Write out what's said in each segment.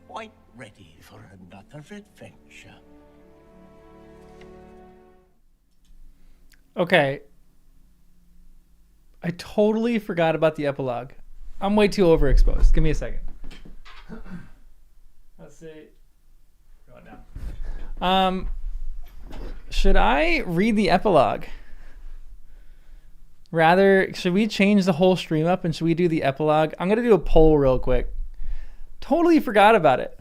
quite ready for another adventure. Okay. I totally forgot about the epilogue. I'm way too overexposed. Give me a second. Let's see. Going down. Should I read the epilogue? Rather, should we change the whole stream up and should we do the epilogue? I'm going to do a poll real quick. Totally forgot about it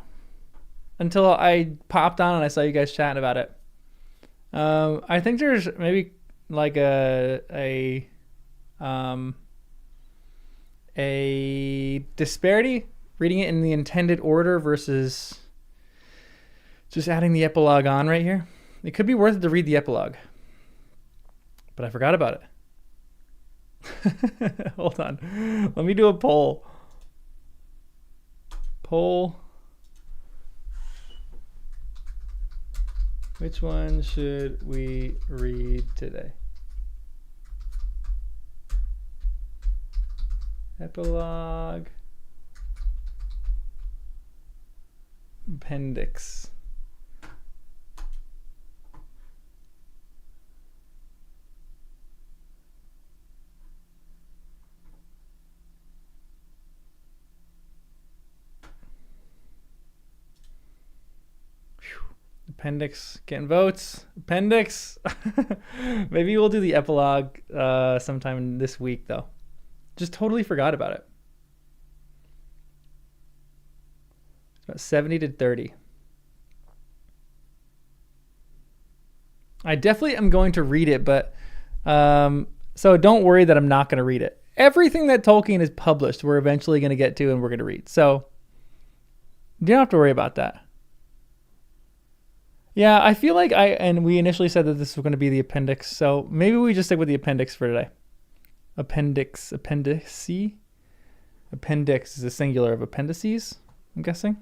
until I popped on and I saw you guys chatting about it. I think there's maybe like a disparity reading it in the intended order versus just adding the epilogue on right here. It could be worth it to read the epilogue, but I forgot about it. Hold on. Let me do a poll. Poll. Which one should we read today? Epilogue. Appendix. Appendix getting votes. Appendix. Maybe we'll do the epilogue sometime this week though. Just totally forgot about it. It's about 70 to 30. I definitely am going to read it, but so don't worry that I'm not going to read it. Everything that Tolkien has published, we're eventually going to get to and we're going to read. So you don't have to worry about that. Yeah, I feel like and we initially said that this was going to be the appendix, so maybe we just stick with the appendix for today. Appendix is a singular of appendices, I'm guessing.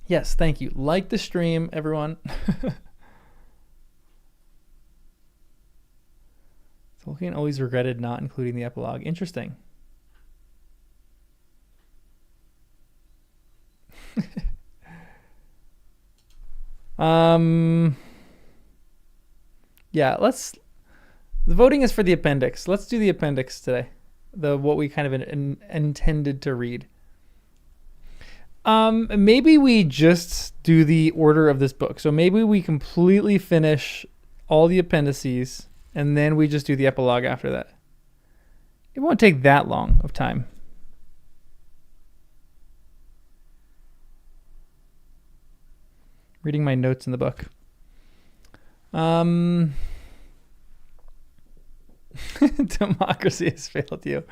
Yes, thank you. Like the stream, everyone. Tolkien always regretted not including the epilogue. Interesting. Yeah, the voting is for the appendix. Let's do the appendix today. What we kind of intended to read. Maybe we just do the order of this book. So maybe we completely finish all the appendices and then we just do the epilogue after that. It won't take that long of time. Reading my notes in the book. Democracy has failed you.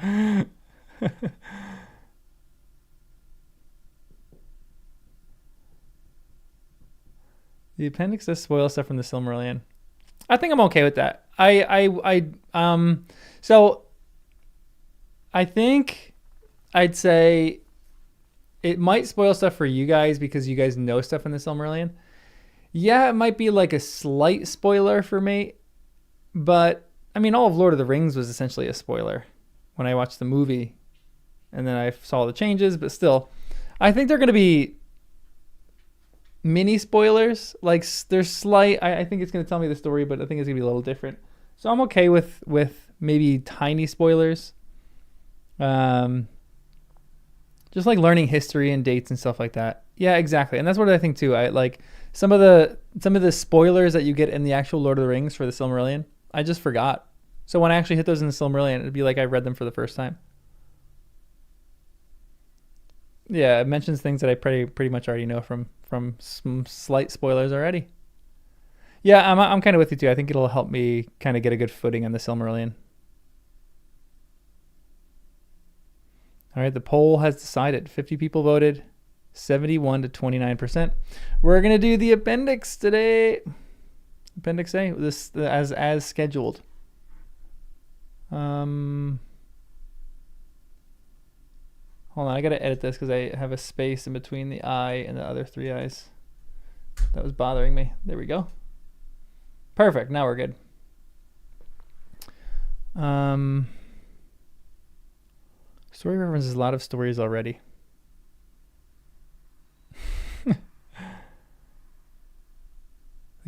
The appendix does spoil stuff from the Silmarillion. I think I'm okay with that. So I think I'd say it might spoil stuff for you guys because you guys know stuff in the Silmarillion. Yeah, it might be like a slight spoiler for me, but I mean, all of Lord of the Rings was essentially a spoiler when I watched the movie and then I saw the changes, but still, I think they're going to be mini spoilers. Like there's slight, I think it's going to tell me the story, but I think it's going to be a little different. So I'm okay with maybe tiny spoilers. Just like learning history and dates and stuff like that. Yeah, exactly. And that's what I think too. I like some of the spoilers that you get in the actual Lord of the Rings for the Silmarillion, I just forgot. So when I actually hit those in the Silmarillion, it'd be like I read them for the first time. Yeah, it mentions things that I pretty much already know from some slight spoilers already. Yeah, I'm kind of with you too. I think it'll help me kind of get a good footing on the Silmarillion. All right, the poll has decided. 50 people voted, 71 to 29%. We're gonna do the appendix today. Appendix A, this as scheduled. Hold on, I gotta edit this because I have a space in between the I and the other three I's. That was bothering me. There we go. Perfect. Now we're good. Story references a lot of stories already. The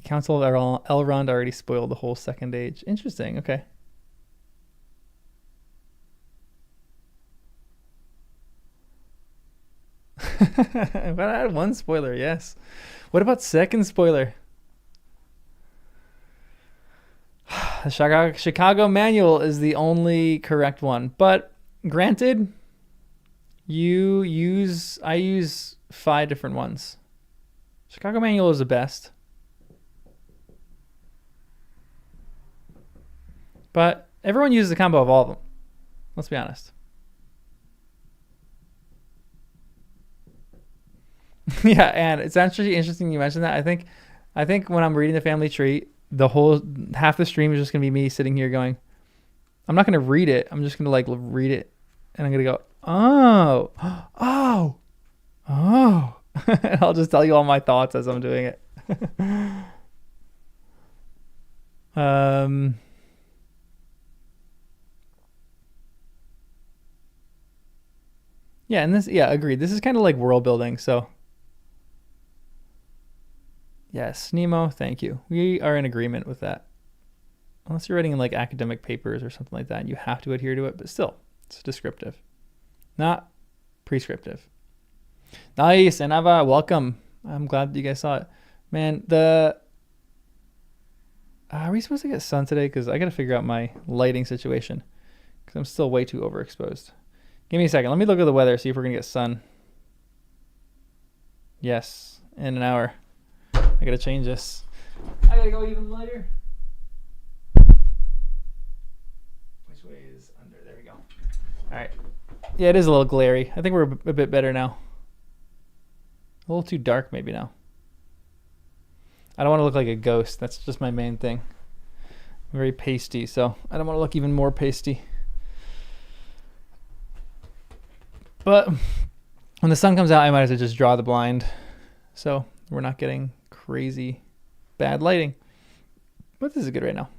Council of Elrond already spoiled the whole Second Age. Interesting. Okay. But I had one spoiler, yes. What about second spoiler? The Chicago Manual is the only correct one. But granted, I use 5 different ones. Chicago Manual is the best. But everyone uses a combo of all of them. Let's be honest. Yeah, and it's actually interesting you mentioned that. I think when I'm reading the family tree, the whole half the stream is just gonna be me sitting here going, I'm not gonna read it. I'm just gonna like read it, and I'm gonna go, oh, and I'll just tell you all my thoughts as I'm doing it. Yeah, and agreed. This is kind of like world building, so. Yes, Nemo, thank you. We are in agreement with that. Unless you're writing in like academic papers or something like that, and you have to adhere to it, but still, it's descriptive, not prescriptive. Nice, and Ava, welcome. I'm glad you guys saw it. Man, are we supposed to get sun today? Because I got to figure out my lighting situation, because I'm still way too overexposed. Give me a second. Let me look at the weather, see if we're going to get sun. Yes, in an hour. I got to change this. I got to go even lighter. Which way is under? There we go. All right. Yeah, it is a little glary. I think we're a bit better now. A little too dark maybe now. I don't want to look like a ghost. That's just my main thing. I'm very pasty, so I don't want to look even more pasty. But when the sun comes out, I might as well just draw the blind, so we're not getting crazy bad lighting. But this is good right now.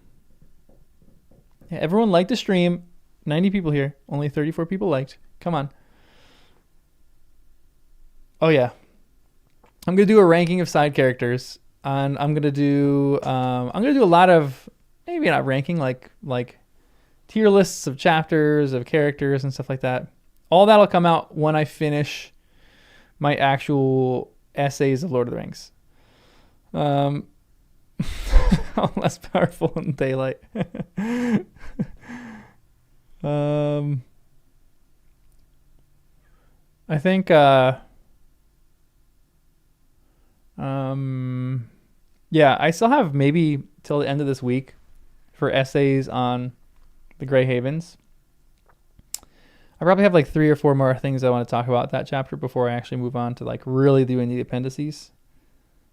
Yeah, everyone liked the stream. 90 people here. Only 34 people liked. Come on. Oh yeah. I'm gonna do a ranking of side characters, and I'm gonna do a lot of, maybe not ranking, like tier lists of chapters of characters and stuff like that. All that'll come out when I finish my actual essays of Lord of the Rings. Less powerful in daylight. I think yeah, I still have maybe till the end of this week for essays on the Grey Havens. I probably have like 3 or 4 more things I want to talk about that chapter before I actually move on to like really doing the appendices.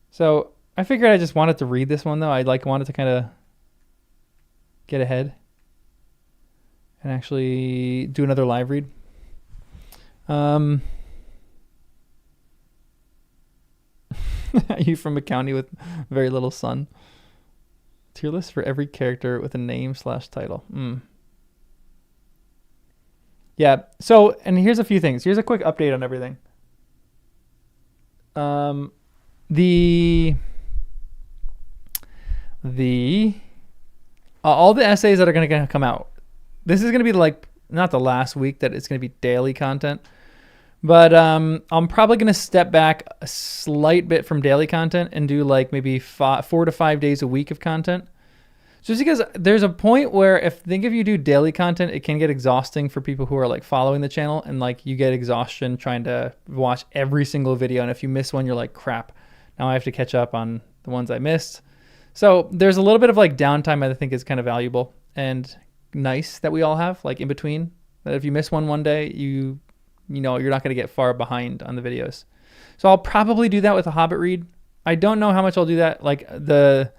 So I figured I just wanted to read this one though. I wanted to kind of get ahead and actually do another live read. Are you from a county with very little sun? Tier list for every character with a name/title. Yeah. So, and here's a few things. Here's a quick update on everything. All the essays that are going to come out. This is going to be like not the last week that it's going to be daily content, but I'm probably going to step back a slight bit from daily content and do like maybe 4 to 5 days a week of content. Just because there's a point where if you do daily content, it can get exhausting for people who are like following the channel, and like you get exhaustion trying to watch every single video. And if you miss one, you're like, crap, now I have to catch up on the ones I missed. So there's a little bit of like downtime I think is kind of valuable and nice that we all have, like in between, that if you miss one day, you know, you're not going to get far behind on the videos. So I'll probably do that with a Hobbit read. I don't know how much I'll do that. Like the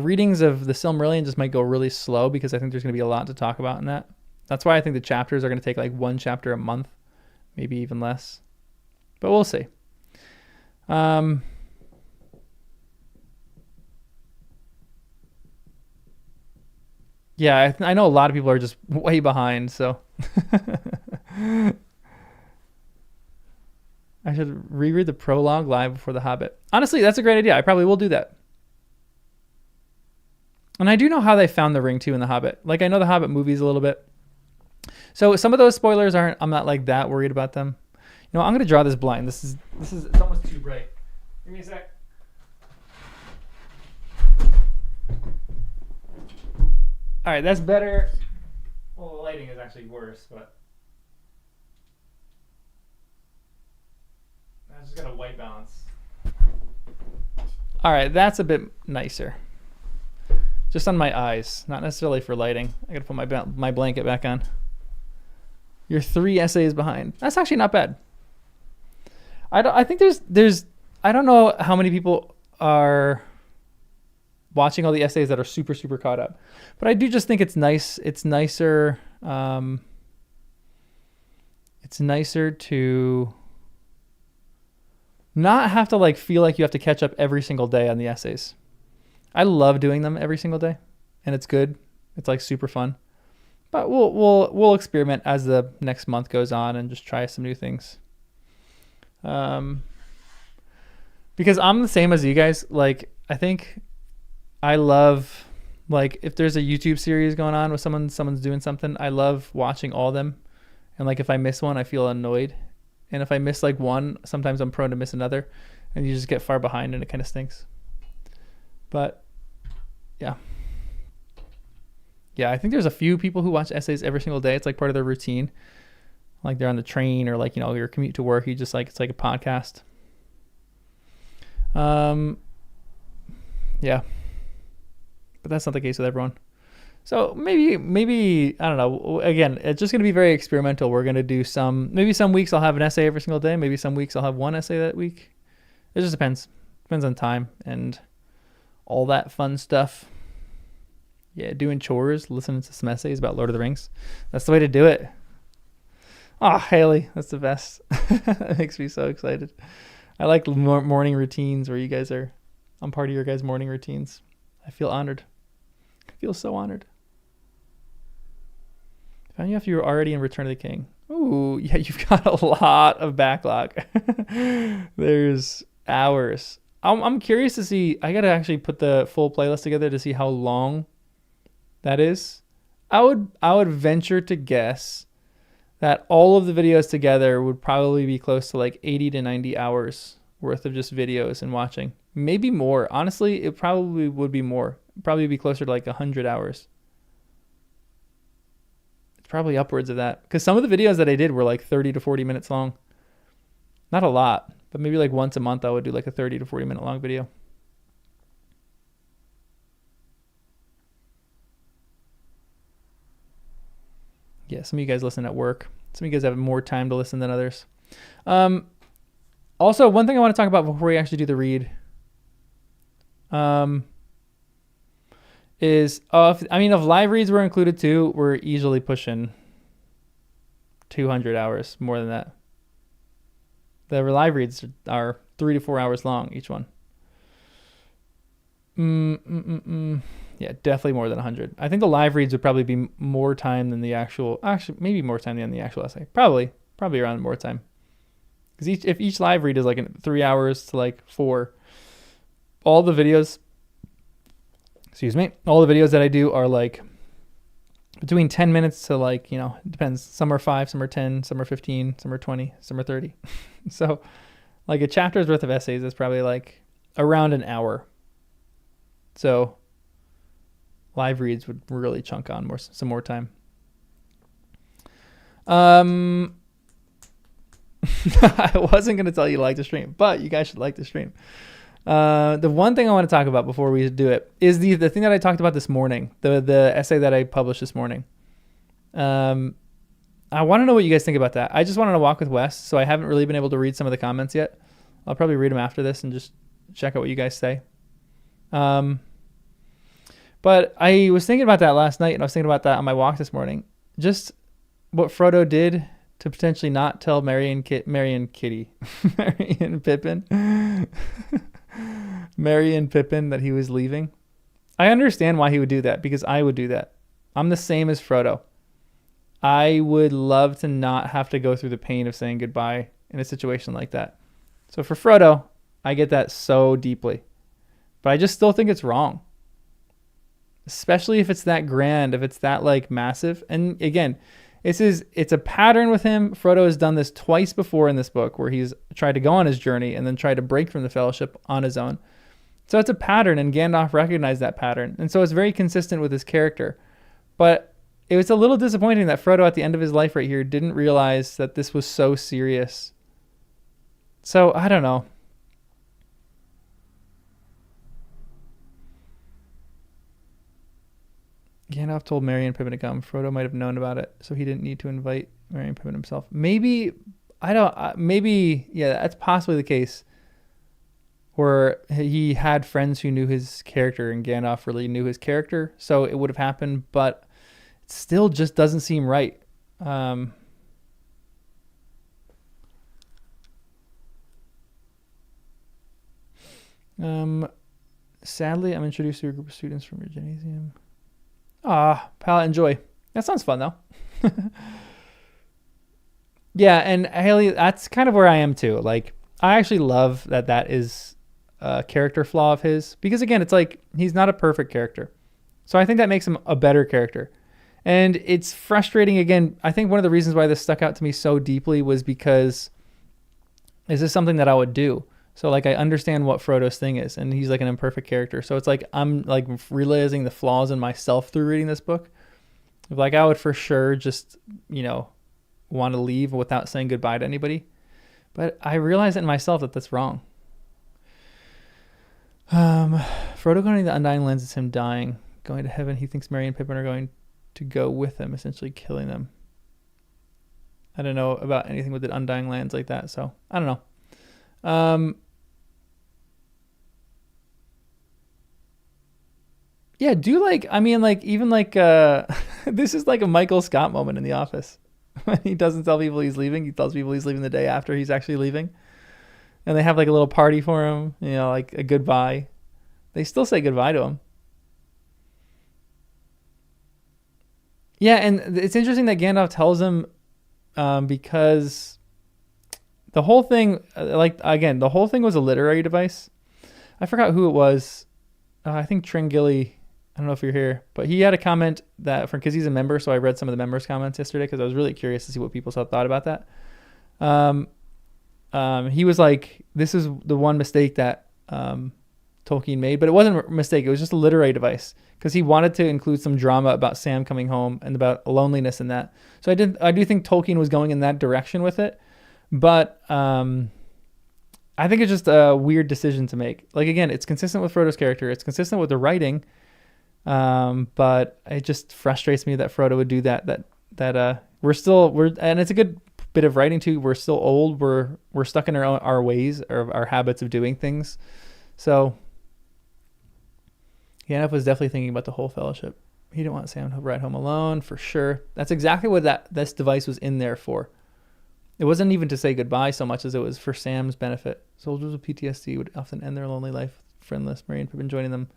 readings of the Silmarillion just might go really slow because I think there's going to be a lot to talk about in that. That's why I think the chapters are going to take like 1 chapter a month, maybe even less. But we'll see. Yeah, I know a lot of people are just way behind, so I should reread the prologue live before The Hobbit. Honestly, that's a great idea. I probably will do that. And I do know how they found the ring too in The Hobbit. Like I know the Hobbit movies a little bit. So some of those spoilers I'm not like that worried about them. You know, I'm gonna draw this blind. This is it's almost too bright. Give me a sec. All right, that's better. Well, the lighting is actually worse, but I just got a white balance. All right, that's a bit nicer. Just on my eyes, not necessarily for lighting. I gotta put my blanket back on. You're 3 essays behind. That's actually not bad. I think there's I don't know how many people are watching all the essays that are super caught up, but I do just think it's nice. It's nicer. It's nicer to not have to like feel like you have to catch up every single day on the essays. I love doing them every single day, and it's good. It's like super fun. But we'll experiment as the next month goes on and just try some new things. Because I'm the same as you guys. Like I think I love like if there's a YouTube series going on with someone's doing something, I love watching all of them. And like if I miss one, I feel annoyed. And if I miss like one, sometimes I'm prone to miss another, and you just get far behind and it kind of stinks. But yeah. Yeah, I think there's a few people who watch essays every single day. It's like part of their routine. Like they're on the train or like, you know, your commute to work. You just like, it's like a podcast. Yeah. But that's not the case with everyone. So maybe, I don't know. Again, it's just going to be very experimental. We're going to do maybe some weeks I'll have an essay every single day. Maybe some weeks I'll have one essay that week. It just depends. Depends on time and all that fun stuff. Yeah, doing chores, listening to some essays about Lord of the Rings. That's the way to do it. Oh, Haley, that's the best. That makes me so excited. I like morning routines where I'm part of your guys' morning routines. I feel honored. I feel so honored. Found you after you were already in Return of the King. Ooh, yeah, you've got a lot of backlog. There's hours. I'm curious to see. I gotta actually put the full playlist together to see how long that is. I would venture to guess that all of the videos together would probably be close to like 80 to 90 hours worth of just videos and watching. Maybe more. Honestly, it probably would be more. It'd probably be closer to like 100 hours. It's probably upwards of that. Because some of the videos that I did were like 30 to 40 minutes long. Not a lot, but maybe like once a month I would do like a 30 to 40 minute long video. Yeah, some of you guys listen at work. Some of you guys have more time to listen than others. Also, one thing I want to talk about before we actually do the read is, if live reads were included too, we're easily pushing 200 hours, more than that. The live reads are 3 to 4 hours long, each one. Yeah, definitely more than 100. I think the live reads would probably be more time than the actually maybe more time than the actual essay. Probably around more time. Because if each live read is like 3 hours to like 4, all the videos that I do are like between 10 minutes to like, you know, it depends. Some are 5, some are 10, some are 15, some are 20, some are 30. So like a chapter's worth of essays is probably like around an hour. So live reads would really chunk on some more time. I wasn't going to tell you to like the stream, but you guys should like the stream. The one thing I want to talk about before we do it is the thing that I talked about this morning, the essay that I published this morning. I want to know what you guys think about that. I just wanted to walk with Wes, so I haven't really been able to read some of the comments yet. I'll probably read them after this and just check out what you guys say. But I was thinking about that last night, and I was thinking about that on my walk this morning. Just what Frodo did to potentially not tell Merry and Pippin that he was leaving. I understand why he would do that, because I would do that. I'm the same as Frodo. I would love to not have to go through the pain of saying goodbye in a situation like that. So for Frodo, I get that so deeply. But I just still think it's wrong. Especially if it's that grand, if it's that like massive. And again, it's a pattern with him. Frodo has done this twice before in this book where he's tried to go on his journey and then tried to break from the Fellowship on his own. So it's a pattern, and Gandalf recognized that pattern. And so it's very consistent with his character. But it was a little disappointing that Frodo at the end of his life right here didn't realize that this was so serious. So I don't know. Gandalf told Merry and Pippin to come. Frodo might have known about it, so he didn't need to invite Merry and Pippin himself. Maybe, yeah, that's possibly the case. Or he had friends who knew his character, and Gandalf really knew his character, so it would have happened, but it still just doesn't seem right. Sadly, I'm introduced to a group of students from your gymnasium. Pal, enjoy. That sounds fun, though. Yeah, and Haley, that's kind of where I am, too. Like, I actually love that is a character flaw of his. Because, again, it's like, he's not a perfect character. So I think that makes him a better character. And it's frustrating, again, I think one of the reasons why this stuck out to me so deeply was because is this something that I would do? So like I understand what Frodo's thing is, and he's like an imperfect character. So it's like I'm like realizing the flaws in myself through reading this book. Like I would for sure just, want to leave without saying goodbye to anybody. But I realize it in myself that that's wrong. Frodo going to the Undying Lands is him dying. Going to heaven, he thinks Merry and Pippin are going to go with him, essentially killing them. I don't know about anything with the Undying Lands like that, so I don't know. Yeah, this is like a Michael Scott moment in The Office. When he doesn't tell people he's leaving, he tells people he's leaving the day after he's actually leaving. And they have like a little party for him, like a goodbye. They still say goodbye to him. Yeah, and it's interesting that Gandalf tells him because the whole thing, the whole thing was a literary device. I forgot who it was. I think Tringilly, I don't know if you're here, but he had a comment because he's a member, so I read some of the members' comments yesterday because I was really curious to see what people thought about that. He was like, this is the one mistake that Tolkien made, but it wasn't a mistake. It was just a literary device because he wanted to include some drama about Sam coming home and about loneliness in that. So I do think Tolkien was going in that direction with it, but I think it's just a weird decision to make. Like, again, it's consistent with Frodo's character. It's consistent with the writing. But it just frustrates me that Frodo would do that and it's a good bit of writing too. We're still old. We're stuck in our ways or our habits of doing things. So Gandalf was definitely thinking about the whole Fellowship. He didn't want Sam to ride home alone for sure. That's exactly what this device was in there for. It wasn't even to say goodbye so much as it was for Sam's benefit. Soldiers with PTSD would often end their lonely life friendless. Merry and Pippin joining them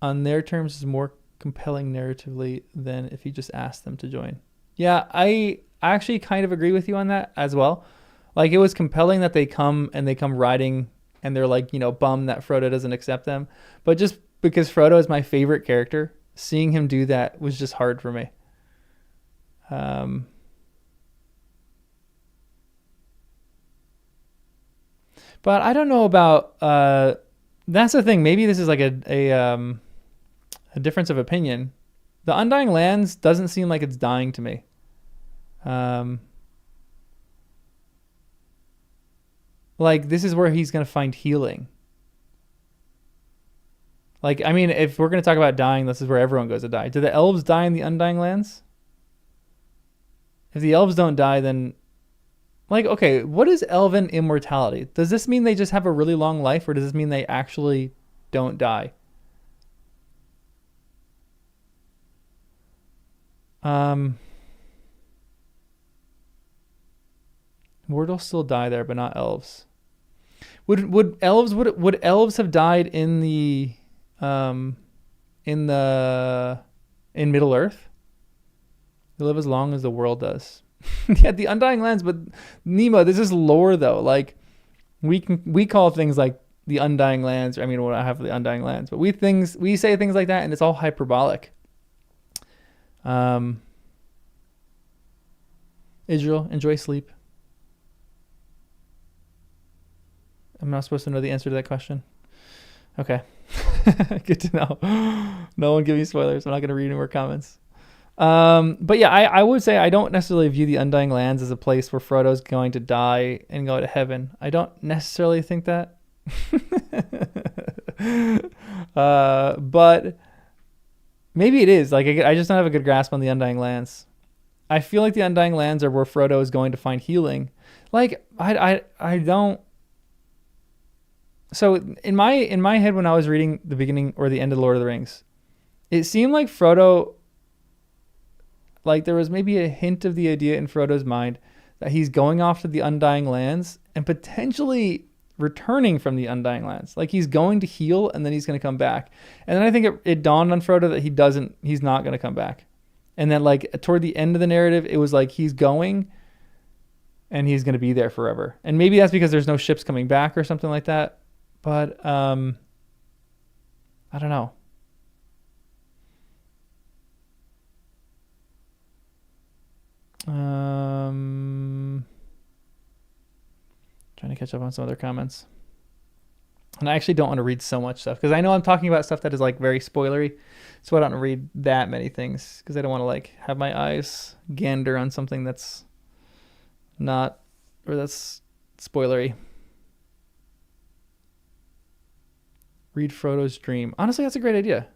on their terms is more compelling narratively than if he just asked them to join. Yeah, I actually kind of agree with you on that as well. Like, it was compelling that they come riding and they're like, bummed that Frodo doesn't accept them. But just because Frodo is my favorite character, seeing him do that was just hard for me. But I don't know about, that's the thing. Maybe this is like a difference of opinion. The Undying Lands doesn't seem like it's dying to me. Like, this is where he's going to find healing. Like, I mean, if we're going to talk about dying, this is where everyone goes to die. Do the elves die in the Undying Lands? If the elves don't die, then... Like, okay, what is elven immortality? Does this mean they just have a really long life, or does this mean they actually don't die? Mortals still die there, but not elves. Would elves have died in Middle Earth? They live as long as the world does. Yeah, the Undying Lands, but Nemo, this is lore though. Like we call things like the Undying Lands. I mean, what I have the Undying Lands, but we say things like that, and it's all hyperbolic. Israel, enjoy sleep. I'm not supposed to know the answer to that question. Okay. Good to know. No one give me spoilers. I'm not going to read any more comments. But yeah, I would say I don't necessarily view the Undying Lands as a place where Frodo's going to die and go to heaven. I don't necessarily think that. But maybe it is. Like I just don't have a good grasp on the Undying Lands. I feel like the Undying Lands are where Frodo is going to find healing. Like I don't. So in my head, when I was reading the beginning or the end of Lord of the Rings, it seemed like Frodo, like there was maybe a hint of the idea in Frodo's mind that he's going off to the Undying Lands and potentially returning from the Undying Lands. Like he's going to heal and then he's going to come back. And then I think it dawned on Frodo that he's not going to come back. And then like toward the end of the narrative, it was like he's going and he's going to be there forever. And maybe that's because there's no ships coming back or something like that. But I don't know. Trying to catch up on some other comments. And I actually don't want to read so much stuff because I know I'm talking about stuff that is like very spoilery. So I don't read that many things because I don't want to like have my eyes gander on something that's not, or that's spoilery. Read Frodo's dream. Honestly, that's a great idea.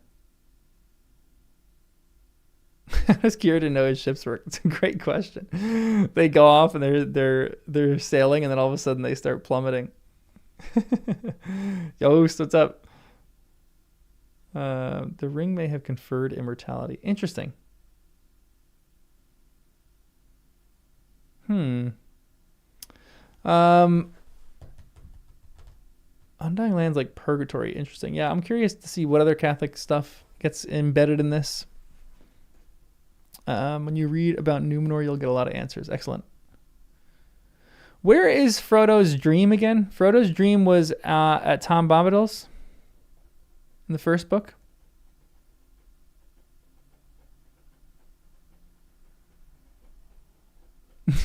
I was curious to know his ship's work. It's a great question. They go off and they're sailing, and then all of a sudden they start plummeting. Yost, what's up? The ring may have conferred immortality. Interesting. Undying Lands like purgatory. Interesting. Yeah, I'm curious to see what other Catholic stuff gets embedded in this. When you read about Numenor, you'll get a lot of answers. Excellent. Where is Frodo's dream again? Frodo's dream was at Tom Bombadil's in the first book.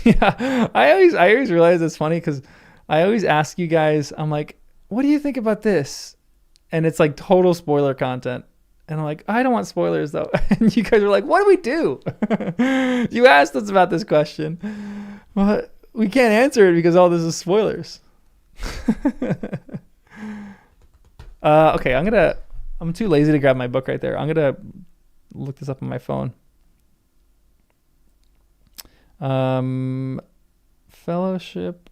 Yeah, I always realize it's funny because I always ask you guys, I'm like, what do you think about this? And it's like total spoiler content. And I'm like, I don't want spoilers though. And you guys are like, what do we do? You asked us about this question. Well, we can't answer it because all this is spoilers. Okay, I'm too lazy to grab my book right there. I'm going to look this up on my phone. Fellowship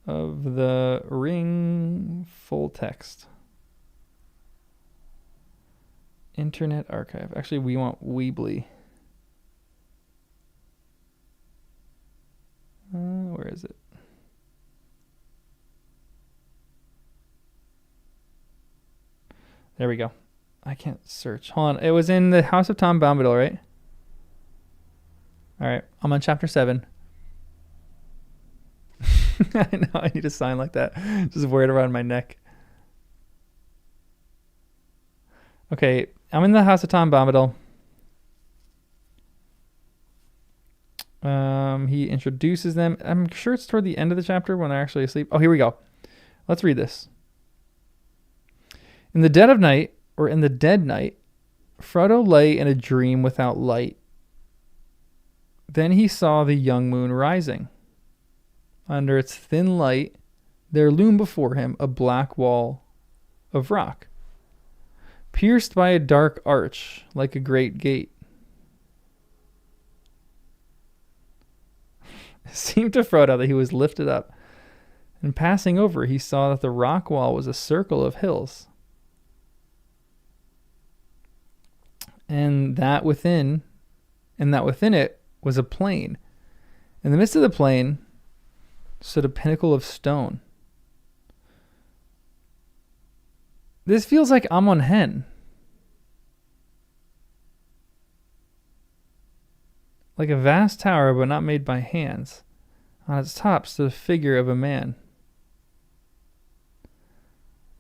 of the Ring, full text. Internet Archive. Actually, we want Weebly. Where is it? There we go. I can't search. Hold on. It was in the House of Tom Bombadil, right? All right. I'm on chapter 7. I know. I need a sign like that. Just wear it around my neck. Okay. I'm in the House of Tom Bombadil. He introduces them. I'm sure it's toward the end of the chapter when they're actually asleep. Oh, here we go. Let's read this. In the dead of night, or in the dead night, Frodo lay in a dream without light. Then he saw the young moon rising. Under its thin light, there loomed before him a black wall of rock, pierced by a dark arch like a great gate. It seemed to Frodo that he was lifted up, and passing over, he saw that the rock wall was a circle of hills, and that within it was a plain. In the midst of the plain stood a pinnacle of stone. This feels like Amon Hen. like a vast tower, but not made by hands. On its top stood a figure of a man.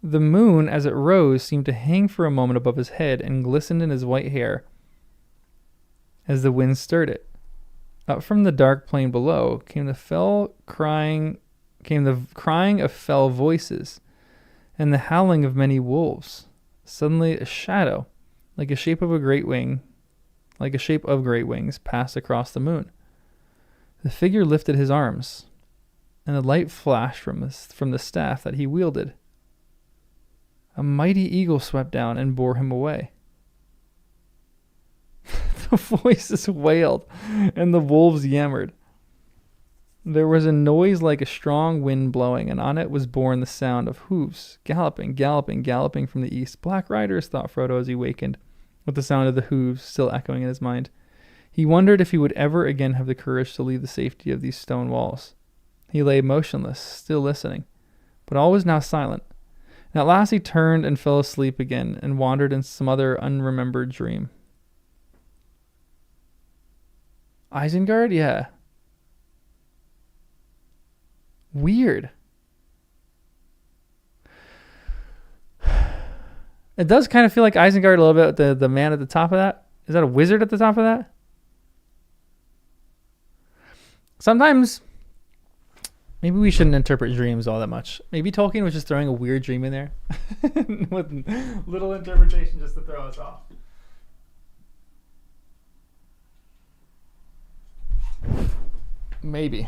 The moon, as it rose, seemed to hang for a moment above his head and glistened in his white hair as the wind stirred it. Up from the dark plain below came the crying of fell voices and the howling of many wolves. Suddenly a shadow, like a shape of great wings, passed across the moon. The figure lifted his arms, and a light flashed from the staff that he wielded. A mighty eagle swept down and bore him away. The voices wailed, and the wolves yammered. There was a noise like a strong wind blowing, and on it was borne the sound of hooves, galloping, galloping, galloping from the east. Black riders, thought Frodo as he wakened, with the sound of the hooves still echoing in his mind. He wondered if he would ever again have the courage to leave the safety of these stone walls. He lay motionless, still listening, but all was now silent. And at last he turned and fell asleep again and wandered in some other unremembered dream. Isengard? Yeah. Weird. It does kind of feel like Isengard a little bit, the man at the top of that. Is that a wizard at the top of that? Sometimes, maybe we shouldn't interpret dreams all that much. Maybe Tolkien was just throwing a weird dream in there with little interpretation just to throw us off. Maybe.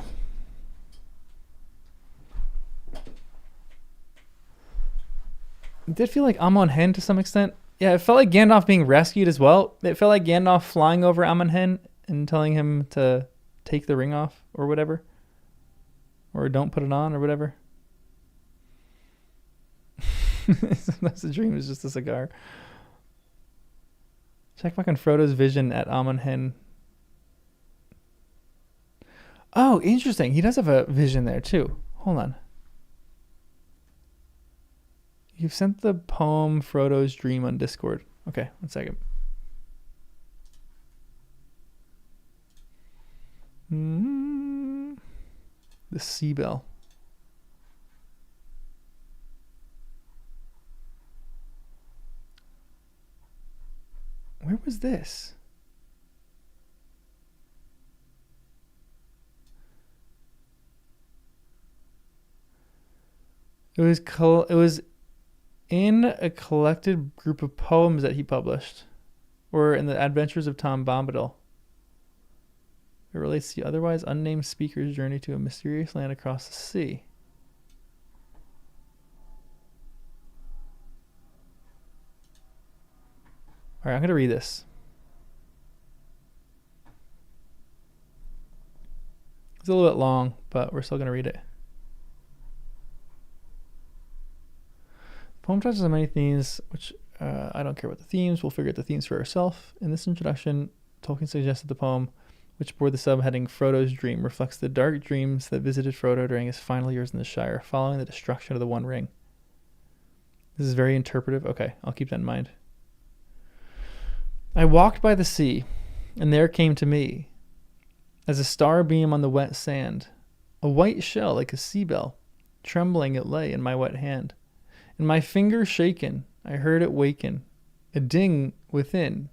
It did feel like Amon Hen to some extent. Yeah, it felt like Gandalf being rescued as well. It felt like Gandalf flying over Amon Hen and telling him to take the ring off or whatever. Or don't put it on or whatever. That's a dream. It's just a cigar. Check fucking Frodo's vision at Amon Hen. Oh, interesting. He does have a vision there too. Hold on. You've sent the poem Frodo's Dream on Discord. Okay, 1 second. The sea bell. Where was this? It was in a collected group of poems that he published, or in the Adventures of Tom Bombadil. It relates to the otherwise unnamed speaker's journey to a mysterious land across the sea. All right, I'm going to read this. It's a little bit long, but we're still going to read it. The poem touches on many themes, which I don't care about the themes. We'll figure out the themes for ourselves. In this introduction, Tolkien suggested the poem, which bore the subheading Frodo's Dream, reflects the dark dreams that visited Frodo during his final years in the Shire, following the destruction of the One Ring. This is very interpretive. Okay, I'll keep that in mind. I walked by the sea, and there came to me, as a star beam on the wet sand, a white shell like a sea bell. Trembling it lay in my wet hand. And my finger shaken, I heard it waken, a ding within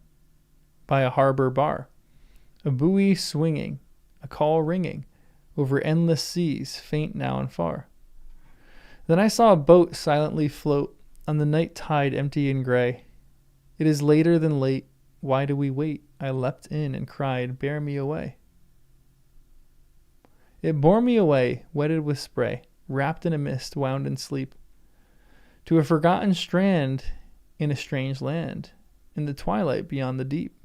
by a harbor bar, a buoy swinging, a call ringing, over endless seas, faint now and far. Then I saw a boat silently float on the night tide empty and gray. It is later than late, why do we wait? I leapt in and cried, bear me away. It bore me away, wetted with spray, wrapped in a mist, wound in sleep, to a forgotten strand in a strange land, in the twilight beyond the deep.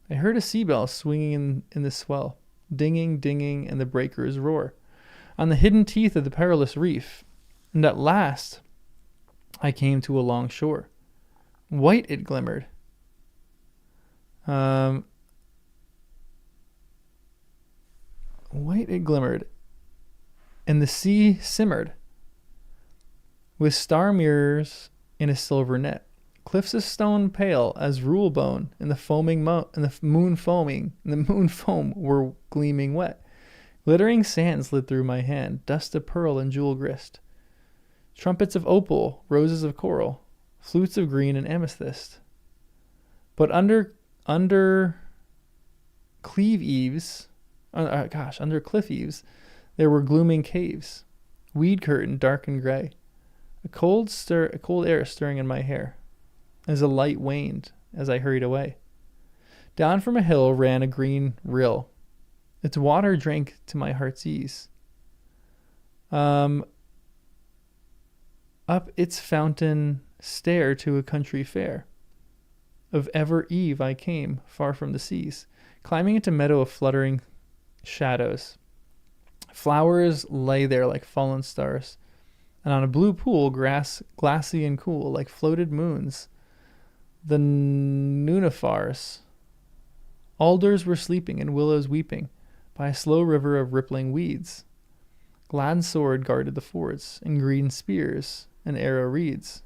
I heard a sea bell swinging in the swell, dinging, dinging, and the breakers roar, on the hidden teeth of the perilous reef, and at last I came to a long shore. White it glimmered. White it glimmered, and the sea simmered, with star mirrors in a silver net, Cliffs of stone pale as rule bone, in the moon foam were gleaming wet. Glittering sand slid through my hand, dust of pearl and jewel grist. Trumpets of opal, roses of coral, flutes of green and amethyst. But under cliff eaves, there were glooming caves, weed curtained dark and gray. A cold air stirring in my hair, as a light waned as I hurried away. Down from a hill ran a green rill. Its water drank to my heart's ease. Up its fountain stair to a country fair. Of ever eve I came, far from the seas, climbing into meadow of fluttering shadows. Flowers lay there like fallen stars, and on a blue pool, grass glassy and cool, like floated moons, the Numenorians. Alders were sleeping and willows weeping by a slow river of rippling weeds. Glad sword guarded the fords, and green spears and arrow reeds.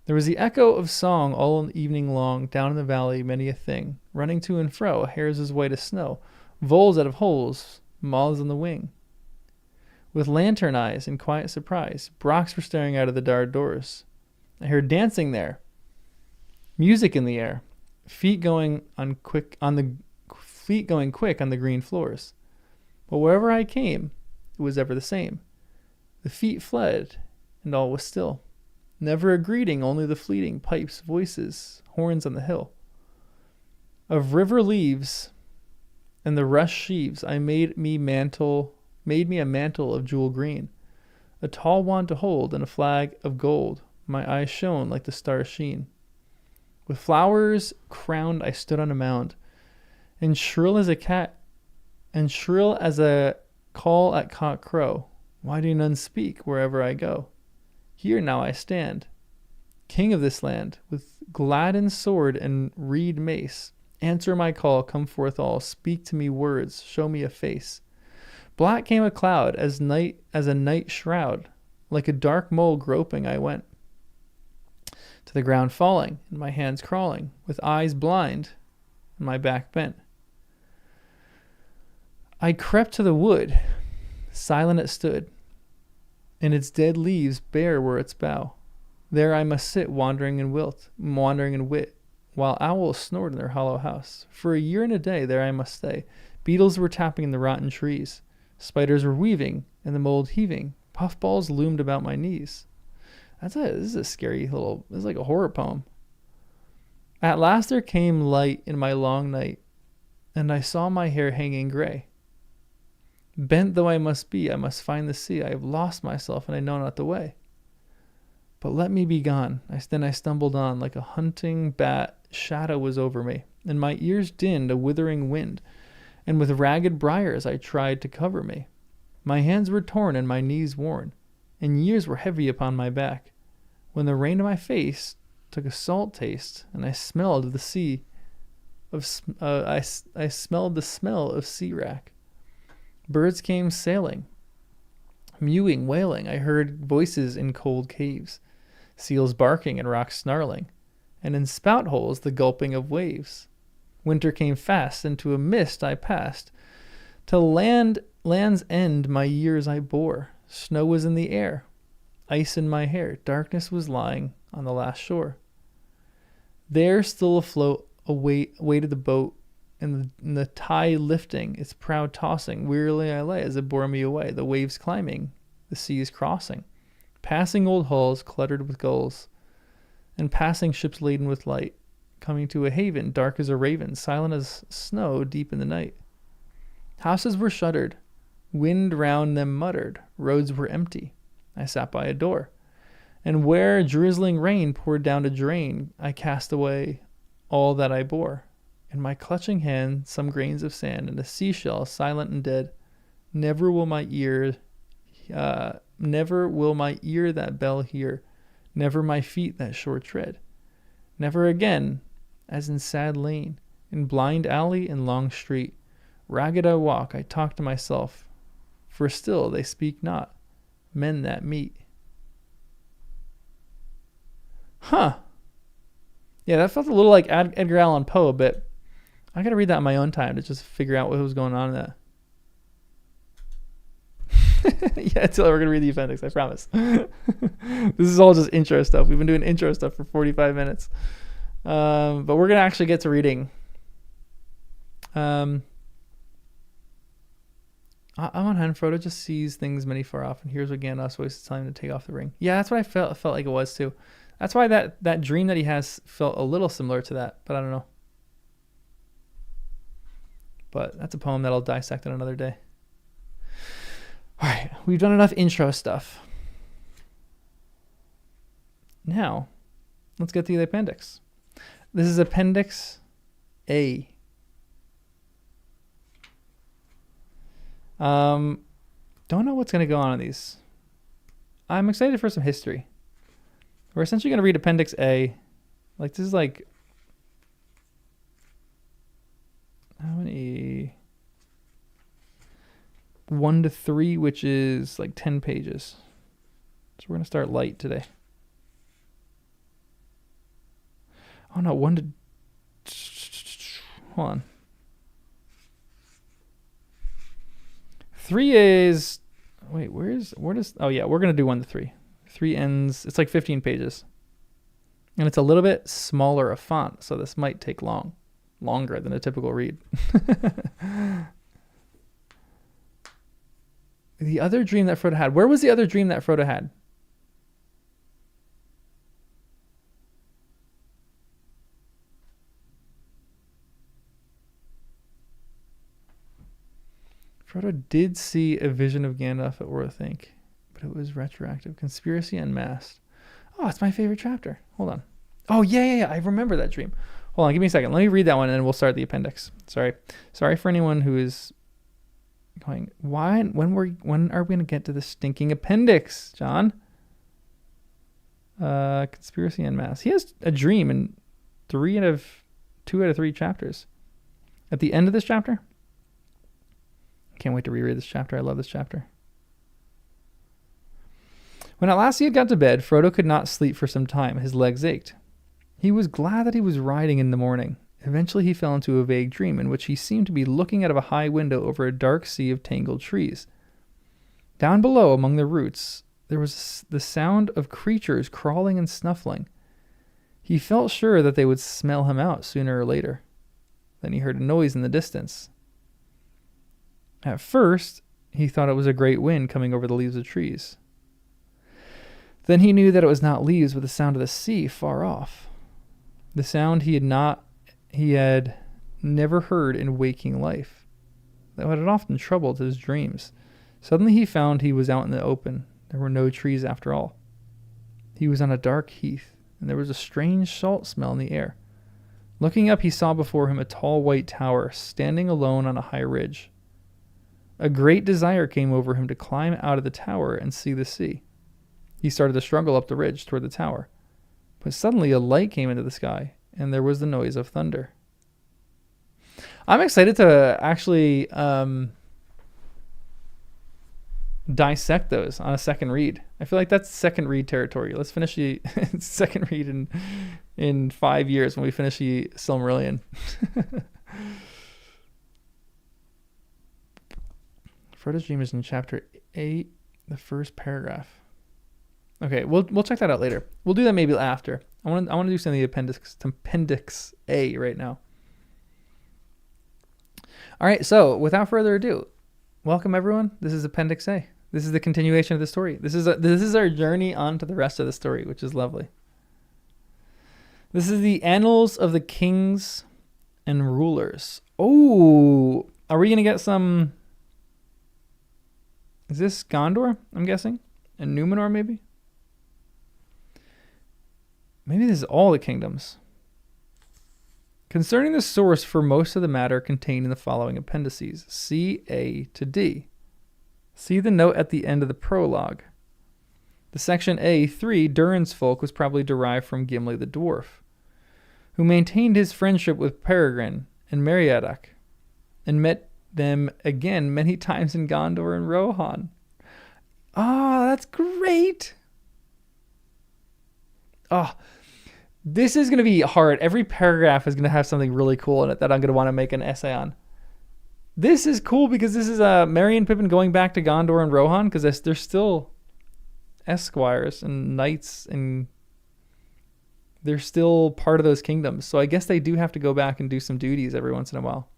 There was the echo of song all evening long, down in the valley many a thing, running to and fro, hares as white as snow, voles out of holes, moths on the wing. With lantern eyes in quiet surprise, Brocks were staring out of the dark doors. I heard dancing there, music in the air, feet going quick on the green floors. But wherever I came, it was ever the same. The feet fled, and all was still. Never a greeting, only the fleeting pipes, voices, horns on the hill. Of river leaves and the rush sheaves, I made me a mantle of jewel green, a tall wand to hold, and a flag of gold. My eyes shone like the stars' sheen. With flowers crowned, I stood on a mound, and shrill as a call at cock crow. Why do none speak wherever I go? Here now I stand, king of this land, with gladdened sword and reed mace. Answer my call, come forth all, speak to me words, show me a face. Black came a cloud as a night shroud, like a dark mole groping I went. To the ground falling, and my hands crawling, with eyes blind, and my back bent. I crept to the wood, silent it stood, and its dead leaves bare were its bough. There I must sit, wandering in wit, while owls snored in their hollow house. For a year and a day there I must stay. Beetles were tapping in the rotten trees. Spiders were weaving, and the mold heaving. Puffballs loomed about my knees. This is a scary little, this is like a horror poem. At last there came light in my long night, and I saw my hair hanging gray. Bent though I must be, I must find the sea. I have lost myself, and I know not the way. But let me be gone. Then I stumbled on, like a hunting bat, shadow was over me, and my ears dinned a withering wind, and with ragged briars I tried to cover me. My hands were torn and my knees worn, and years were heavy upon my back, when the rain in my face took a salt taste, and I smelled the sea I smelled the smell of sea wrack. Birds came sailing, mewing, wailing. I heard voices in cold caves, seals barking and rocks snarling, and in spout holes the gulping of waves. Winter came fast, into a mist I passed, till land's end my years I bore. Snow was in the air, ice in my hair, darkness was lying on the last shore. There still afloat waited the boat, and the tide lifting, its prow tossing. Wearily I lay as it bore me away, the waves climbing, the seas crossing. Passing old hulls cluttered with gulls, and passing ships laden with light, coming to a haven dark as a raven, silent as snow deep in the night. Houses were shuttered, wind round them muttered, roads were empty. I sat by a door, and where drizzling rain poured down to drain, I cast away all that I bore. In my clutching hand some grains of sand, and a seashell silent and dead. Never will my ear that bell hear, never my feet that sure tread. Never again, as in sad lane, in blind alley and long street, ragged I walk, I talk to myself, for still they speak not, men that meet. Huh, Yeah, that felt a little like Edgar Allan Poe a bit. I gotta read that on my own time to just figure out what was going on in that. Yeah, until we're gonna read the appendix, I promise. This is all just intro stuff. We've been doing intro stuff for 45 minutes. But we're gonna actually get to reading. I'm on hand. Frodo just sees things many far off and hears what Gandalf's voice is telling him to take off the ring. Yeah, that's what I felt like it was too. That's why that dream that he has felt a little similar to that, but I don't know. But that's a poem that I'll dissect on another day. All right, we've done enough intro stuff. Now, let's get to the appendix. This is Appendix A. Don't know what's going to go on in these. I'm excited for some history. We're essentially going to read Appendix A. Like, this is like... How many? 1 to 3, which is like 10 pages. So we're going to start light today. Oh no, 1 to... Hold on. 3 is... Wait, where does... Oh yeah, we're going to do 1 to 3. 3 ends... It's like 15 pages. And it's a little bit smaller of font, so this might take longer than a typical read. The other dream that Frodo had. Where was the other dream that Frodo had? Frodo did see a vision of Gandalf at Orthanc, but it was retroactive. Conspiracy Unmasked. Oh, it's my favorite chapter. Hold on. Oh, yeah. I remember that dream. Hold on, give me a second. Let me read that one, and then we'll start the appendix. Sorry for anyone who is going, why? When are we going to get to the stinking appendix, John? Conspiracy Unmasked. He has a dream in 2 out of 3 chapters. At the end of this chapter, can't wait to reread this chapter. I love this chapter. When at last he had got to bed, Frodo could not sleep for some time. His legs ached. He was glad that he was riding in the morning. Eventually he fell into a vague dream in which he seemed to be looking out of a high window over a dark sea of tangled trees. Down below, among the roots, there was the sound of creatures crawling and snuffling. He felt sure that they would smell him out sooner or later. Then he heard a noise in the distance. At first, he thought it was a great wind coming over the leaves of trees. Then he knew that it was not leaves, but the sound of the sea far off. The sound he had never heard in waking life, though it had often troubled his dreams. Suddenly he found he was out in the open. There were no trees after all. He was on a dark heath, and there was a strange salt smell in the air. Looking up, he saw before him a tall white tower, standing alone on a high ridge. A great desire came over him to climb out of the tower and see the sea. He started to struggle up the ridge toward the tower. But suddenly a light came into the sky, and there was the noise of thunder. I'm excited to actually dissect those on a second read. I feel like that's second read territory. Let's finish the second read in 5 years when we finish the Silmarillion. Frodo's dream is in chapter 8, the first paragraph. Okay, we'll check that out later. We'll do that maybe after. I want to do some of the appendix A right now. All right, so without further ado, welcome everyone. This is Appendix A. This is the continuation of the story. This is our journey on to the rest of the story, which is lovely. This is the Annals of the Kings and Rulers. Oh, are we gonna get some? Is this Gondor? I'm guessing, and Numenor maybe. Maybe this is all the kingdoms. Concerning the source for most of the matter contained in the following appendices, C, A to D. See the note at the end of the prologue. The section A3, Durin's folk, was probably derived from Gimli the dwarf, who maintained his friendship with Peregrine and Meriadoc, and met them again many times in Gondor and Rohan. Ah, that's great! Oh, This is going to be hard. Every paragraph is going to have something really cool in it that I'm going to want to make an essay on. This is cool because this is Merry and Pippin going back to Gondor and Rohan because they're still esquires and knights and they're still part of those kingdoms. So I guess they do have to go back and do some duties every once in a while.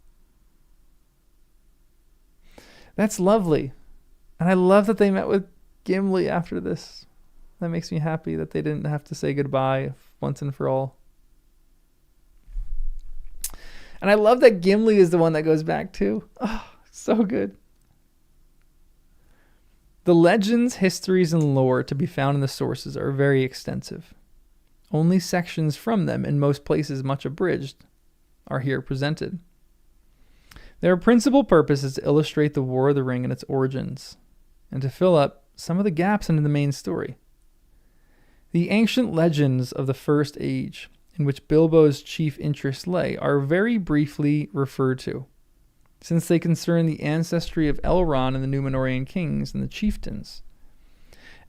That's lovely. And I love that they met with Gimli after this. That makes me happy that they didn't have to say goodbye once and for all. And I love that Gimli is the one that goes back too. Oh, so good. The legends, histories, and lore to be found in the sources are very extensive. Only sections from them, in most places much abridged, are here presented. Their principal purpose is to illustrate the War of the Ring and its origins, and to fill up some of the gaps in the main story. The ancient legends of the First Age, in which Bilbo's chief interest lay, are very briefly referred to, since they concern the ancestry of Elrond and the Numenorian kings and the chieftains.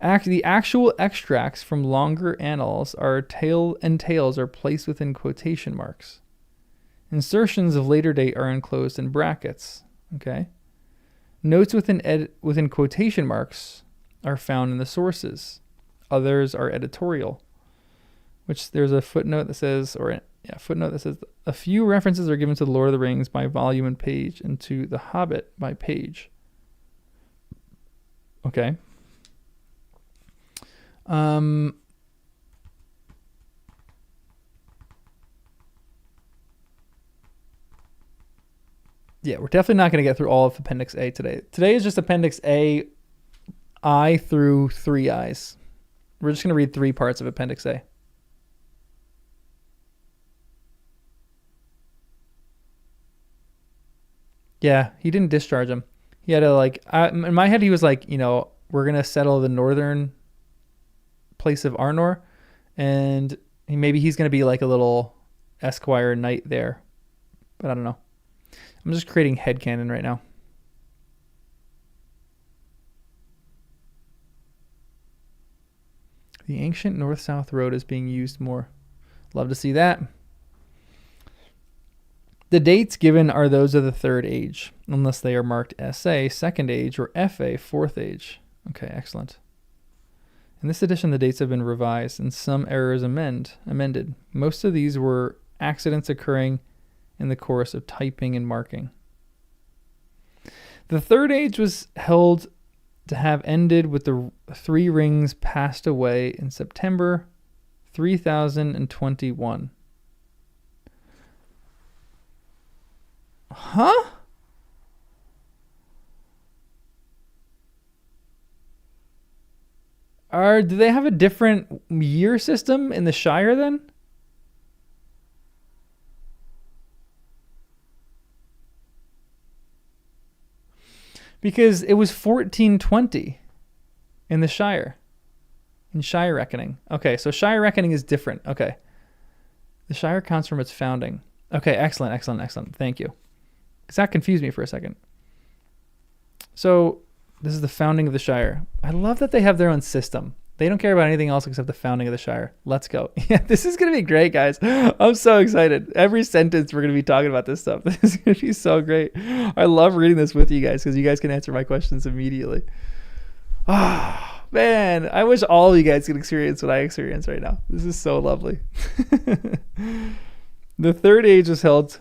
The actual extracts from longer annals tales are placed within quotation marks. Insertions of later date are enclosed in brackets. Okay. Notes within quotation marks are found in the sources. Others are editorial, which there's a footnote that says, a few references are given to The Lord of the Rings by volume and page, and to The Hobbit by page. Okay. Yeah, we're definitely not going to get through all of Appendix A today. Today is just Appendix A, I through 3Is. We're just going to read 3 parts of Appendix A. Yeah, he didn't discharge him. He had to in my head, he was like, we're going to settle the northern place of Arnor, and maybe he's going to be like a little esquire knight there. But I don't know. I'm just creating headcanon right now. The ancient north-south road is being used more. Love to see that. The dates given are those of the Third Age, unless they are marked SA, Second Age, or FA, Fourth Age. Okay, excellent. In this edition, the dates have been revised and some errors amended. Most of these were accidents occurring in the course of typing and marking. The Third Age was held to have ended with the 3 rings passed away in September 3021. Huh? Do they have a different year system in the Shire then? Because it was 1420 in the Shire. In Shire reckoning. Okay, so Shire reckoning is different. Okay. The Shire counts from its founding. Okay, excellent. Thank you. Because that confused me for a second. So this is the founding of the Shire. I love that they have their own system. They don't care about anything else except the founding of the Shire. Let's go. Yeah, this is going to be great, guys. I'm so excited. Every sentence we're going to be talking about this stuff. This is going to be so great. I love reading this with you guys because you guys can answer my questions immediately. Ah, man. I wish all of you guys could experience what I experience right now. This is so lovely. The Third Age was held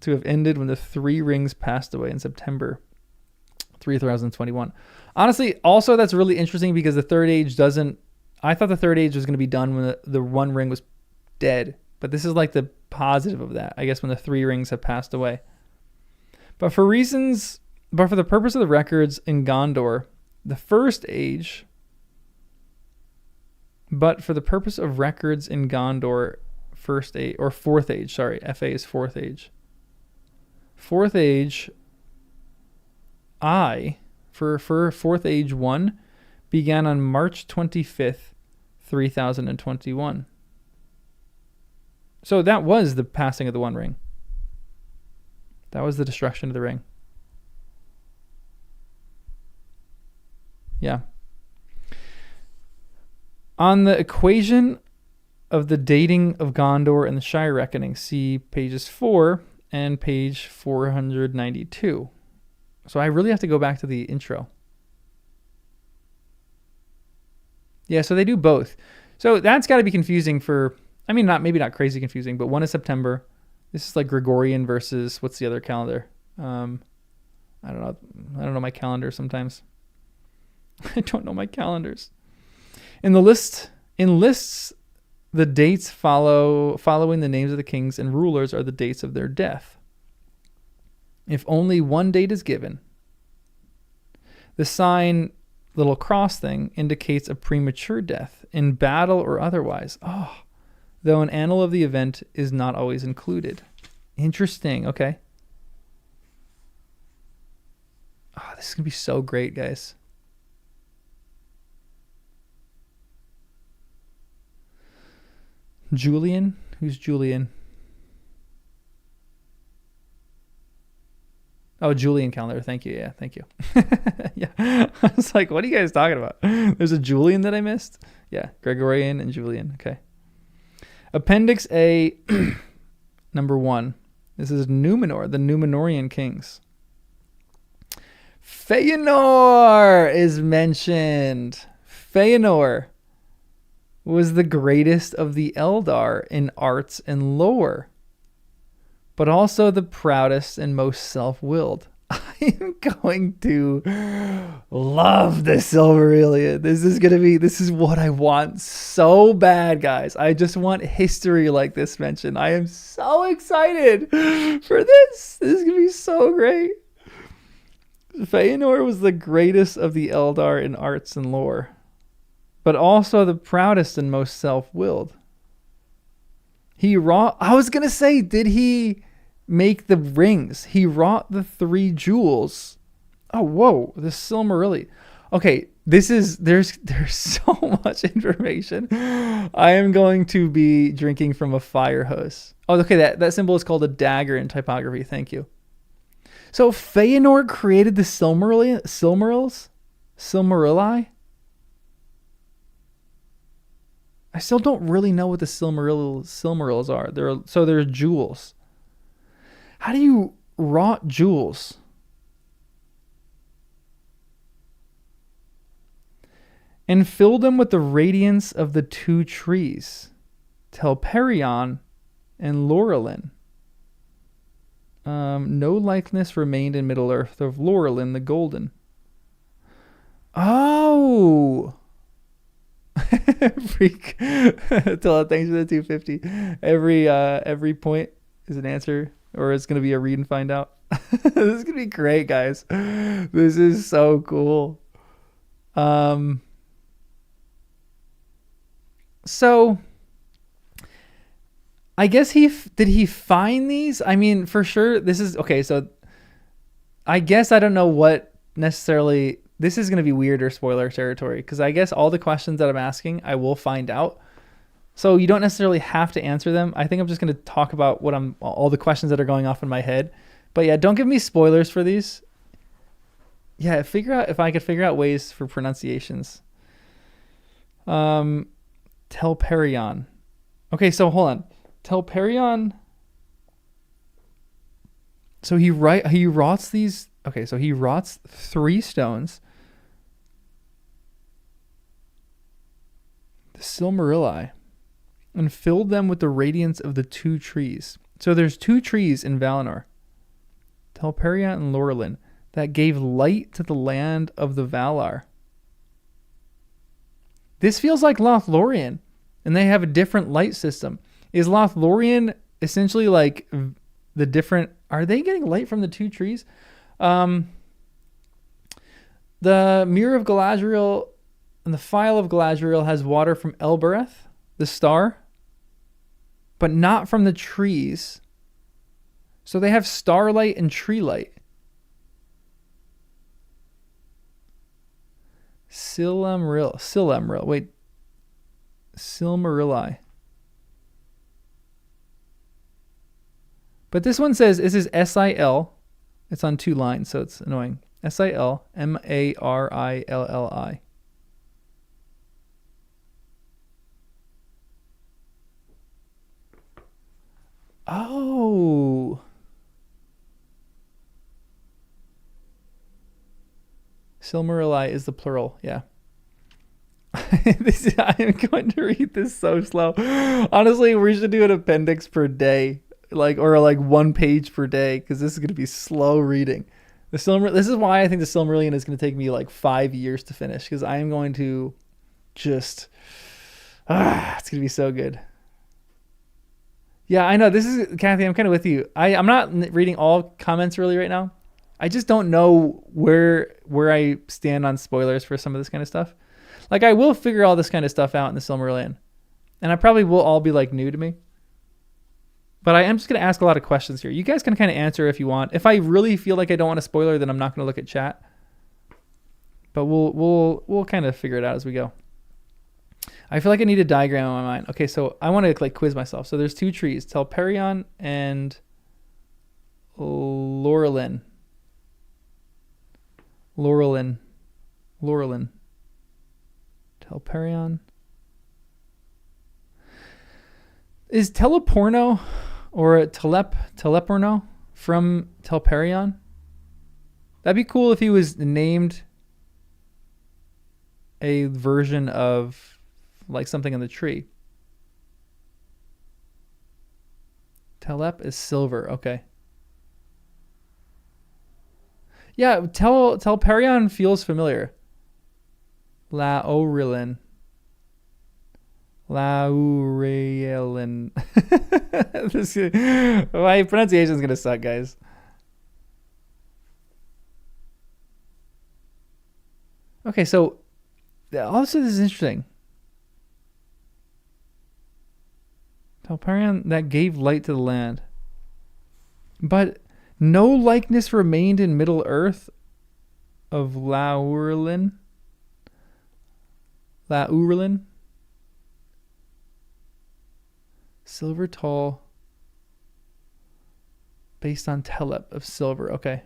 to have ended when the 3 rings passed away in September 3021. Honestly, also that's really interesting because the Third Age I thought the Third Age was going to be done when the 1 ring was dead, but this is like the positive of that, I guess, when the 3 rings have passed away. But for the purpose of the records in Gondor, the First Age, but for the purpose of records in Gondor, First Age, or Fourth Age, sorry, FA is Fourth Age. Fourth Age, for Fourth Age 1 began on March 25th, 3021. So that was the passing of the 1 ring. That was the destruction of the ring. Yeah. On the equation of the dating of Gondor and the Shire Reckoning. See pages 4 and page 492. So I really have to go back to the intro. Yeah, so they do both. So that's got to be confusing for, I mean, maybe not crazy confusing, but one is September. This is like Gregorian versus, what's the other calendar? I don't know. I don't know my calendar sometimes. I don't know my calendars. In lists, the dates following the names of the kings and rulers are the dates of their death. If only one date is given, the sign, little cross thing, indicates a premature death in battle or otherwise. Oh, though an annal of the event is not always included. Interesting. Okay. Oh, this is going to be so great, guys. Julian? Who's Julian? Oh, Julian calendar. Thank you. Yeah, thank you. Yeah. I was like, what are you guys talking about? There's a Julian that I missed? Yeah, Gregorian and Julian. Okay. Appendix A, number 1. This is Numenor, the Numenorian kings. Feanor is mentioned. Feanor was the greatest of the Eldar in arts and lore, but also the proudest and most self-willed. I am going to love the Silmarillion. This is what I want so bad, guys. I just want history like this mentioned. I am so excited for this. This is going to be so great. Feanor was the greatest of the Eldar in arts and lore, but also the proudest and most self-willed. I was going to say, did he make the rings? He wrought the 3 jewels. Oh, whoa, the Silmarillion. Okay, there's so much information. I am going to be drinking from a fire hose. Oh, okay, that symbol is called a dagger in typography. Thank you. So Feanor created the Silmarilli? I still don't really know what the Silmarils are. They're jewels. How do you wrought jewels? And filled them with the radiance of the 2 trees, Telperion and Laurelin. No likeness remained in Middle-earth of Laurelin the Golden. Oh! Freak. Tell it, thanks for the 250. Every point is an answer, or it's going to be a read and find out. This is going to be great, guys. This is so cool. So I guess did he find these? I mean, for sure, this is okay. So I guess I don't know what necessarily, this is going to be weird or spoiler territory, because I guess all the questions that I'm asking, I will find out. So you don't necessarily have to answer them. I think I'm just going to talk about all the questions that are going off in my head. But yeah, don't give me spoilers for these. Yeah, figure out if I could figure out ways for pronunciations. Telperion. Okay, so hold on. Telperion. So he wrought these. Okay, so he wrought 3 stones. The Silmarilli. And filled them with the radiance of the 2 trees. So there's 2 trees in Valinor. Telperion and Laurelin. That gave light to the land of the Valar. This feels like Lothlorien. And they have a different light system. Is Lothlorien essentially like the different... Are they getting light from the 2 trees? The Mirror of Galadriel and the Phial of Galadriel has water from Elbereth, the star, but not from the trees. So they have starlight and tree light. Silmarilli. But this one says, this is S-I-L. It's on 2 lines, so it's annoying. S-I-L-M-A-R-I-L-L-I. Oh. Silmarili is the plural. Yeah. I am going to read this so slow. Honestly, we should do an appendix per day, or one page per day, because this is going to be slow reading. This is why I think the Silmarillion is going to take me like 5 years to finish, because I am going to just it's going to be so good. Yeah, I know. This is Kathy. I'm kind of with you. I'm not reading all comments really right now. I just don't know where I stand on spoilers for some of this kind of stuff. Like, I will figure all this kind of stuff out in the Silmarillion, and I probably will all be like new to me. But I am just going to ask a lot of questions here. You guys can kind of answer if you want. If I really feel like I don't want a spoiler, then I'm not going to look at chat. But we'll kind of figure it out as we go. I feel like I need a diagram in my mind. Okay, so I want to quiz myself. So there's 2 trees, Telperion and Laurelin. Telperion. Is Teleporno or Teleporno from Telperion? That'd be cool if he was named a version of something in the tree. Telep is silver. Okay. Yeah, Telperion feels familiar. Laurelin. My pronunciation is going to suck, guys. Okay, so also this is interesting. Telperion that gave light to the land. But no likeness remained in Middle Earth of Laurelin. Silver tall. Based on Telep of silver. Okay.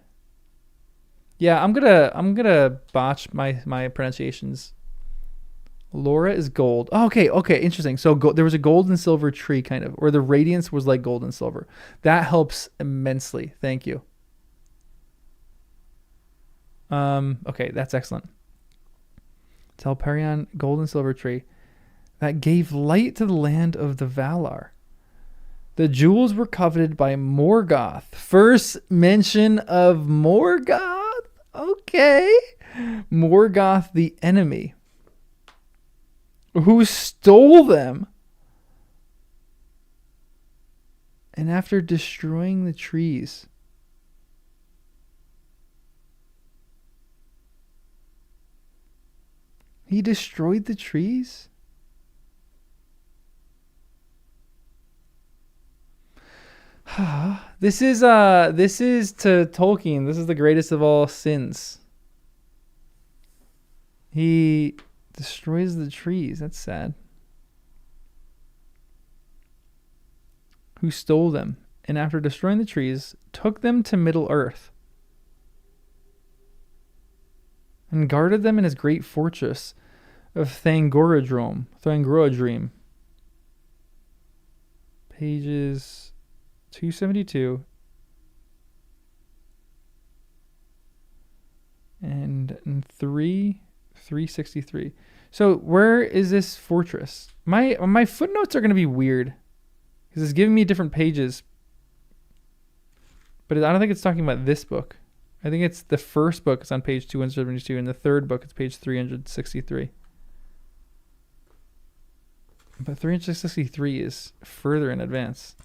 Yeah, I'm gonna botch my pronunciations. Laura is gold. Oh, okay, interesting. So there was a gold and silver tree kind of, or the radiance was like gold and silver. That helps immensely. Thank you. Okay, that's excellent. Telperion, gold and silver tree that gave light to the land of the Valar. The jewels were coveted by Morgoth. First mention of Morgoth. Okay. Morgoth the enemy, who stole them. And after destroying the trees, he destroyed the trees? This is to Tolkien. This is the greatest of all sins. He destroys the trees. That's sad. Who stole them, and after destroying the trees, took them to Middle Earth and guarded them in his great fortress of Thangorodrim. Pages 272 and 363. So where is this fortress? My footnotes are going to be weird because it's giving me different pages, but I don't think it's talking about this book. I think it's the first book is on page 272, and the third book is page 363. But 363 is further in advance.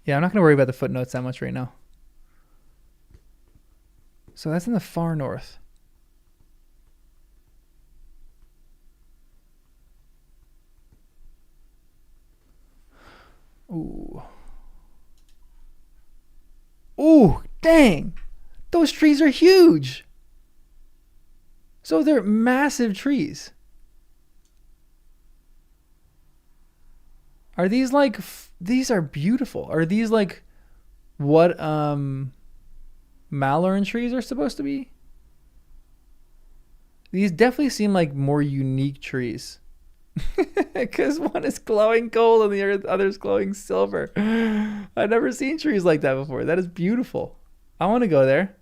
Yeah, I'm not going to worry about the footnotes that much right now. So that's in the far north. Ooh. Ooh, dang. Those trees are huge. So they're massive trees. Are these these are beautiful. Are these what Maloran trees are supposed to be? These definitely seem like more unique trees. Because one is glowing gold and the other is glowing silver. I've never seen trees like that before. That is beautiful. I want to go there.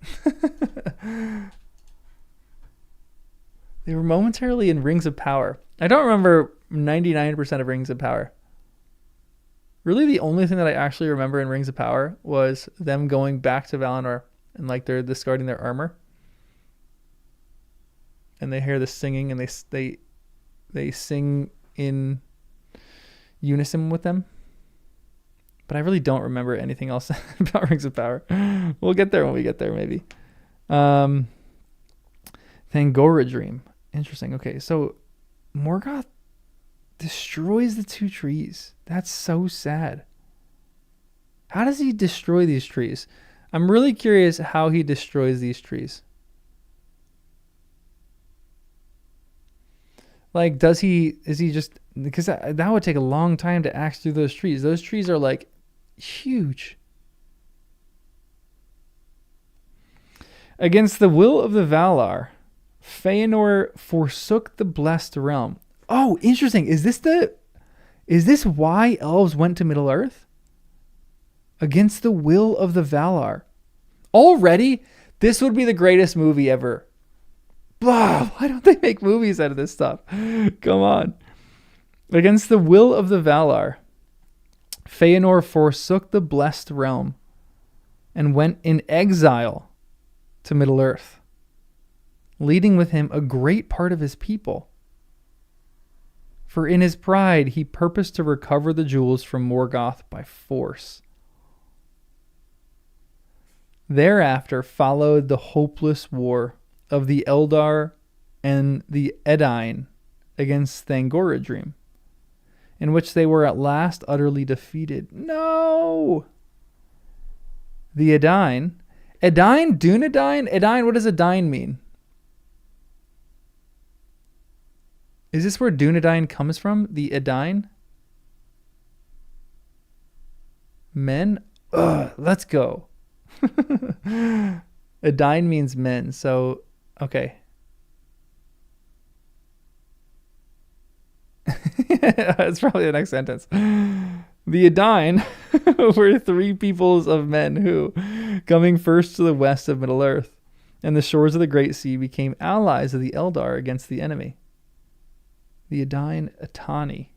They were momentarily in Rings of Power. I don't remember 99% of Rings of Power. Really, the only thing that I actually remember in Rings of Power was them going back to Valinor and like they're discarding their armor. And they hear the singing and they sing in unison with them. But I really don't remember anything else about Rings of Power. We'll get there when we get there, maybe. Thangora Dream. Interesting. Okay, so Morgoth destroys the two trees. That's so sad. How does he destroy these trees? I'm really curious how he destroys these trees. Like, is he just, because that would take a long time to axe through those trees. Those trees are like huge. Against the will of the Valar, Feanor forsook the blessed realm. Oh, interesting. Is this why elves went to Middle Earth? Against the will of the Valar. Already, this would be the greatest movie ever. Blah, why don't they make movies out of this stuff? Come on. Against the will of the Valar, Feanor forsook the blessed realm and went in exile to Middle Earth, leading with him a great part of his people. For in his pride, he purposed to recover the jewels from Morgoth by force. Thereafter followed the hopeless war of the Eldar and the Edain against Thangorodrim, in which they were at last utterly defeated. No! The Edain? Dunedain? Edain, what does Edain mean? Is this where Dunedain comes from? The Edain? Men? Ugh, let's go. Edain means men, so okay. That's probably the next sentence. The Edain were three peoples of men who, coming first to the west of Middle Earth and the shores of the Great Sea, became allies of the Eldar against the enemy. The Edain Etani.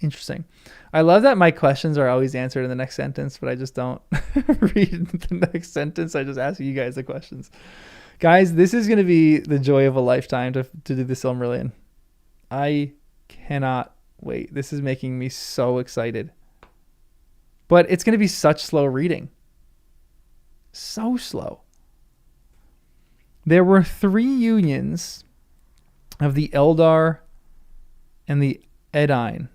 Interesting. I love that my questions are always answered in the next sentence, but I just don't read the next sentence. I just ask you guys the questions. Guys, this is going to be the joy of a lifetime to do the Silmarillion. I cannot wait. This is making me so excited. But it's going to be such slow reading. So slow. There were 3 unions of the Eldar and the Edain,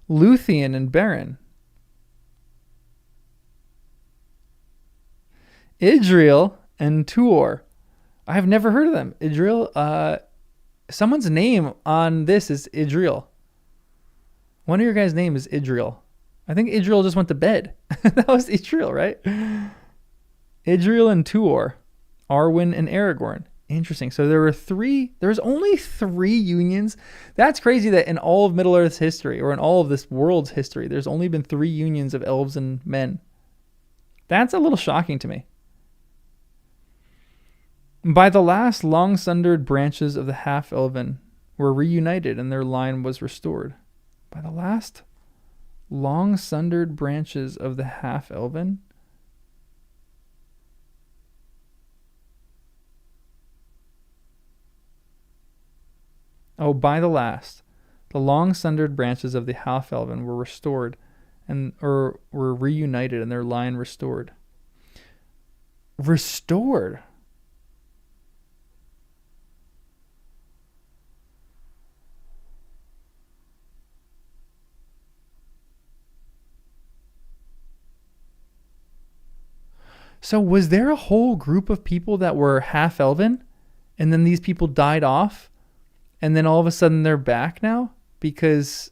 Luthien and Beren, Idril and Tuor. I have never heard of them. Idril, someone's name on this is Idril. One of your guys' name is Idril. I think Idril just went to bed. That was Idril, right? Idril and Tuor, Arwen and Aragorn. Interesting. So there was only 3 unions. That's crazy that in all of Middle Earth's history, or in all of this world's history, there's only been 3 unions of elves and men. That's a little shocking to me. By the last, long-sundered branches of the half-elven were reunited and their line was restored. By the last, long-sundered branches of the half-elven? Oh, by the last, the long-sundered branches of the half-elven were restored or were reunited and their line restored. Restored? So was there a whole group of people that were half-elven and then these people died off? And then all of a sudden they're back now because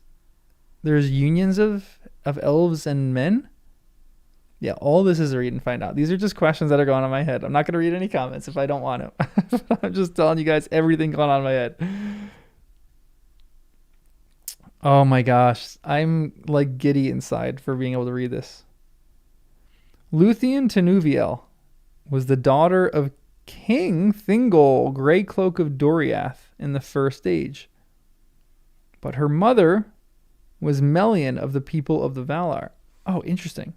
there's unions of elves and men? Yeah, all this is a read and find out. These are just questions that are going on in my head. I'm not going to read any comments if I don't want to. I'm just telling you guys everything going on in my head. Oh my gosh. I'm like giddy inside for being able to read this. Luthien Tenuviel was the daughter of King Thingol, Grey Cloak of Doriath, in the First Age. But her mother was Melian of the people of the Valar. Oh, interesting.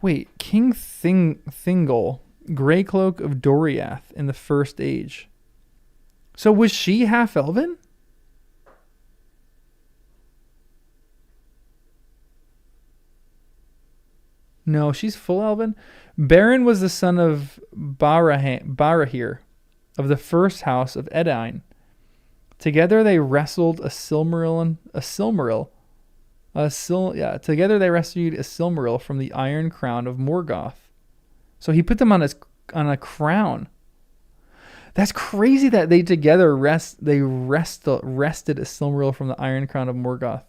Wait, King Thingol, Grey Cloak of Doriath in the First Age. So was she half elven? No, she's full elven. Beren was the son of Barahir of the first house of Edain. Together they wrestled together they rescued a Silmaril from the Iron Crown of Morgoth. So he put them on a crown. That's crazy that they together wrested a Silmaril from the Iron Crown of Morgoth.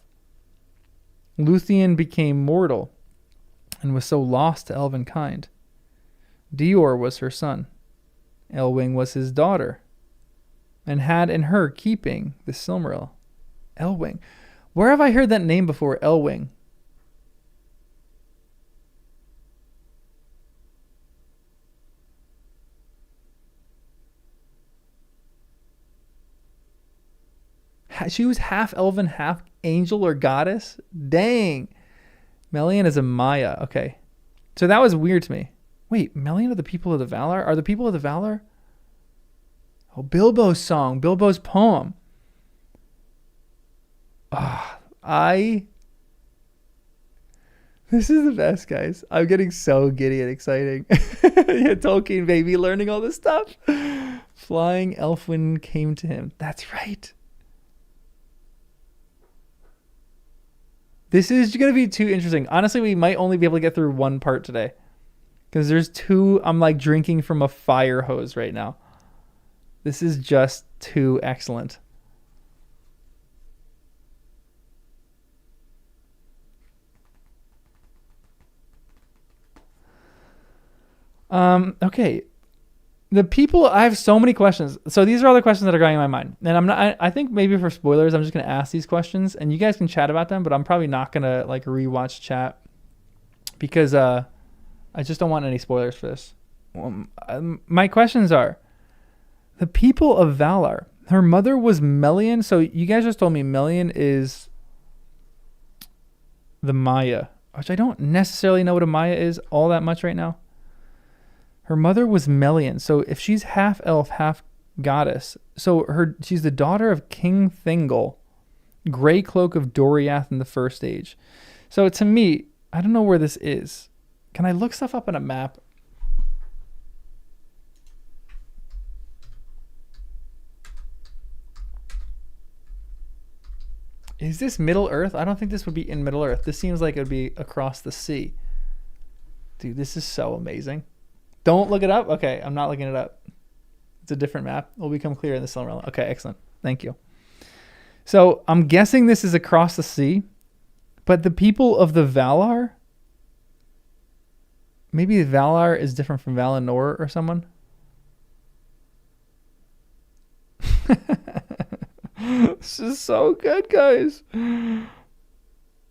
Luthien became mortal and was so lost to elven kind. Dior was her son. Elwing was his daughter, and had in her keeping the Silmaril. Elwing. Where have I heard that name before? Elwing. She was half elven, half angel or goddess? Dang. Melian is a Maya. Okay. So that was weird to me. Wait, Melian are the people of the Valar? Are the people of the Valar? Oh, Bilbo's song. Bilbo's poem. This is the best, guys. I'm getting so giddy and exciting. Yeah, Tolkien, baby, learning all this stuff. Flying Elfwin came to him. That's right. This is going to be too interesting. Honestly, we might only be able to get through one part today. Because there's two, I'm like drinking from a fire hose right now. This is just too excellent. Okay. The people, I have so many questions. So these are all the questions that are going in my mind. And I think maybe for spoilers, I'm just going to ask these questions and you guys can chat about them, but I'm probably not going to like rewatch chat because, I just don't want any spoilers for this. My questions are, the people of Valar, her mother was Melian. So you guys just told me Melian is the Maya, which I don't necessarily know what a Maya is all that much right now. Her mother was Melian. So if she's half elf, half goddess, so she's the daughter of King Thingol, Grey Cloak of Doriath in the First Age. So to me, I don't know where this is. Can I look stuff up on a map? Is this Middle Earth? I don't think this would be in Middle Earth. This seems like it would be across the sea. Dude, this is so amazing. Don't look it up? Okay, I'm not looking it up. It's a different map. It will become clear in the Silmarillion. Okay, excellent. Thank you. So I'm guessing this is across the sea, but the people of the Valar... Maybe Valar is different from Valinor or someone. This is so good, guys. I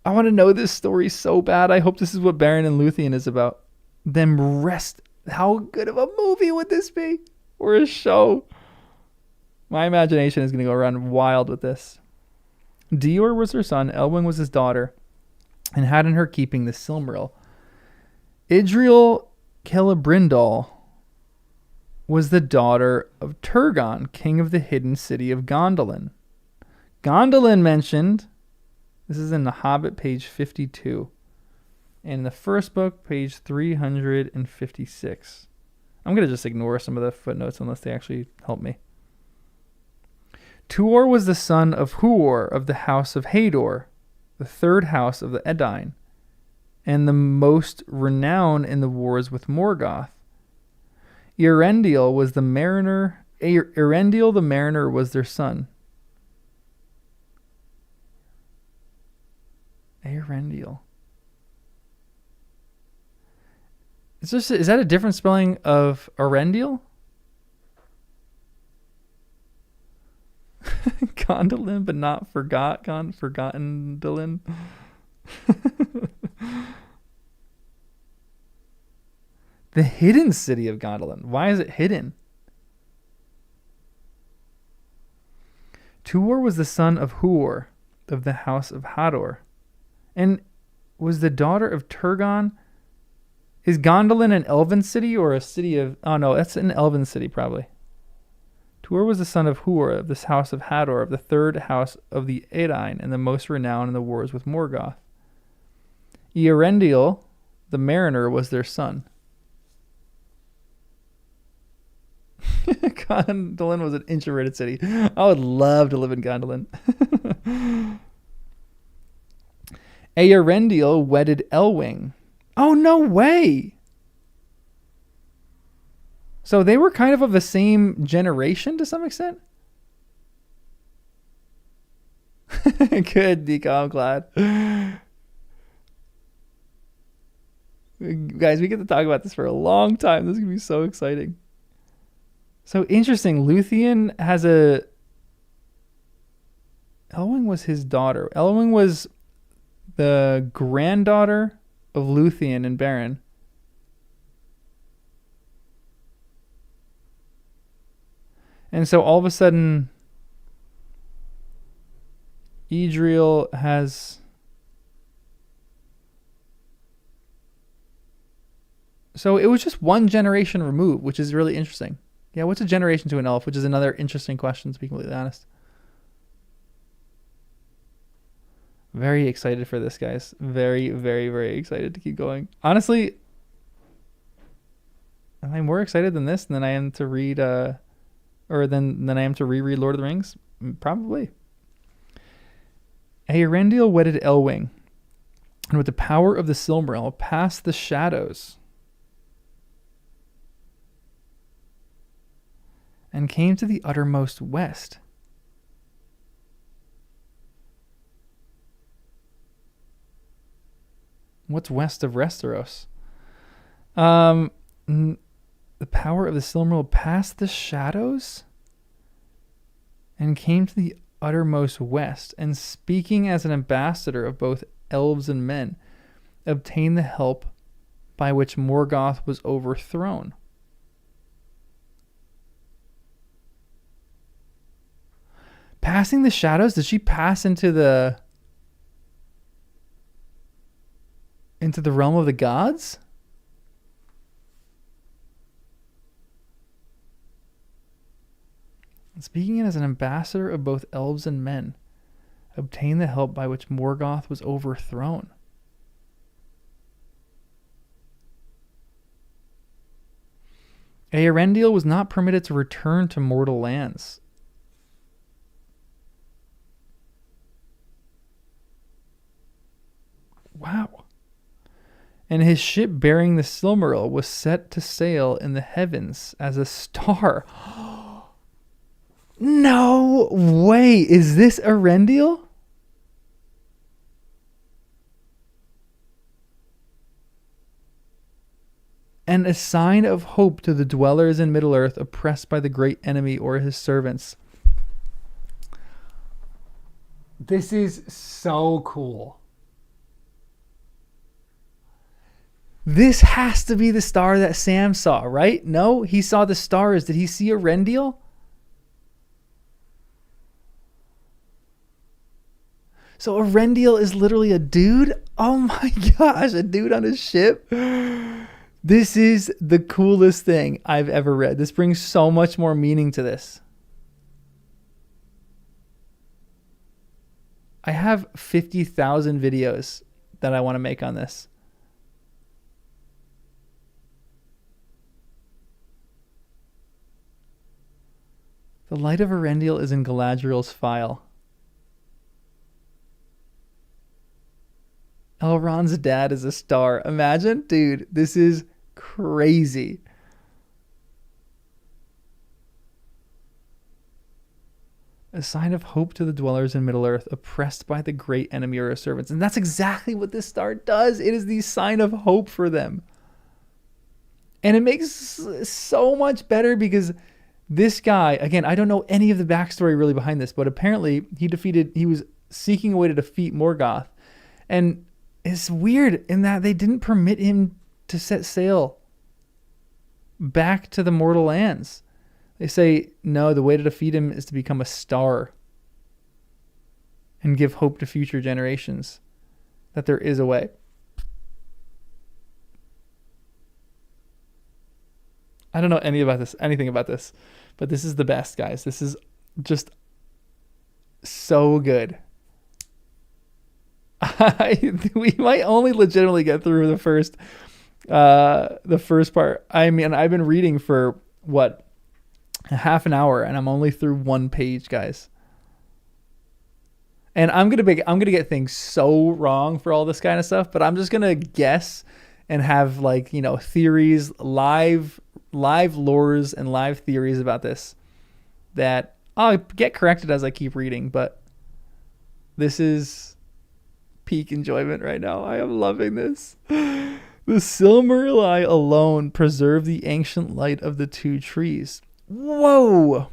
want to know this story so bad. I hope this is what Beren and Luthien is about. Them rest. How good of a movie would this be? Or a show? My imagination is going to go run wild with this. Dior was her son. Elwing was his daughter. And had in her keeping the Silmaril. Idriel Celebrimbor was the daughter of Turgon, king of the hidden city of Gondolin. Gondolin mentioned, this is in The Hobbit, page 52. In the first book, page 356. I'm going to just ignore some of the footnotes unless they actually help me. Tuor was the son of Huor of the house of Hador, the third house of the Edain, and the most renowned in the wars with Morgoth. Earendil was the mariner. Earendil the mariner was their son. Earendil. Is that a different spelling of Earendil? Gondolin, but not forgotten Dylan. The hidden city of Gondolin. Why is it hidden? Tuor was the son of Huor of the house of Hador, and was the daughter of Turgon. Is Gondolin an elven city or a city of... Oh, no, that's an elven city, probably. Tuor was the son of Huor of this house of Hador, of the third house of the Edain, and the most renowned in the wars with Morgoth. Earendil, the mariner, was their son. Gondolin was an introverted city. I would love to live in Gondolin. Earendil wedded Elwing. Oh, no way! So they were kind of the same generation to some extent? Good, Nico. I'm glad. Guys, we get to talk about this for a long time. This is going to be so exciting. So interesting. Luthien has a... Elwing was his daughter. Elwing was the granddaughter of Luthien and Beren. And so all of a sudden, Idril has... So it was just one generation removed, which is really interesting. Yeah, what's a generation to an elf? Which is another interesting question, to be completely honest. Very excited for this, guys. Very, very, very excited to keep going. Honestly, I'm more excited than this than I am to read, than I am to reread Lord of the Rings. Probably. Earendil wedded Elwing, and with the power of the Silmaril, passed the shadows, and came to the uttermost west. What's west of Westeros? The power of the Silmaril passed the shadows and came to the uttermost west, and speaking as an ambassador of both elves and men, obtained the help by which Morgoth was overthrown. Passing the shadows? Did she pass into the realm of the gods? Speaking as an ambassador of both elves and men, obtained the help by which Morgoth was overthrown. Earendil was not permitted to return to mortal lands. Wow. And his ship bearing the Silmaril was set to sail in the heavens as a star. No way. Is this Earendil? And a sign of hope to the dwellers in Middle-earth oppressed by the great enemy or his servants. This is so cool. This has to be the star that Sam saw, right? No, he saw the stars. Did he see Earendil? So Earendil is literally a dude? Oh my gosh, a dude on a ship? This is the coolest thing I've ever read. This brings so much more meaning to this. I have 50,000 videos that I want to make on this. The light of Earendil is in Galadriel's file. Elrond's dad is a star. Imagine, dude, this is crazy. A sign of hope to the dwellers in Middle-earth, oppressed by the great enemy or his servants. And that's exactly what this star does. It is the sign of hope for them. And it makes so much better because this guy, again, I don't know any of the backstory really behind this, but apparently he was seeking a way to defeat Morgoth. And it's weird in that they didn't permit him to set sail back to the mortal lands. They say, no, the way to defeat him is to become a star and give hope to future generations that there is a way. I don't know anything about this, but this is the best, guys. This is just so good. We might only legitimately get through the first part. I mean, I've been reading for what, half an hour, and I'm only through one page, guys. And I'm gonna get things so wrong for all this kind of stuff, but I'm just gonna guess and have, like, you know, theories, live lores and live theories about this that I'll get corrected as I keep reading, but this is peak enjoyment right now. I am loving this. The Silmarils alone preserve the ancient light of the two trees. Whoa!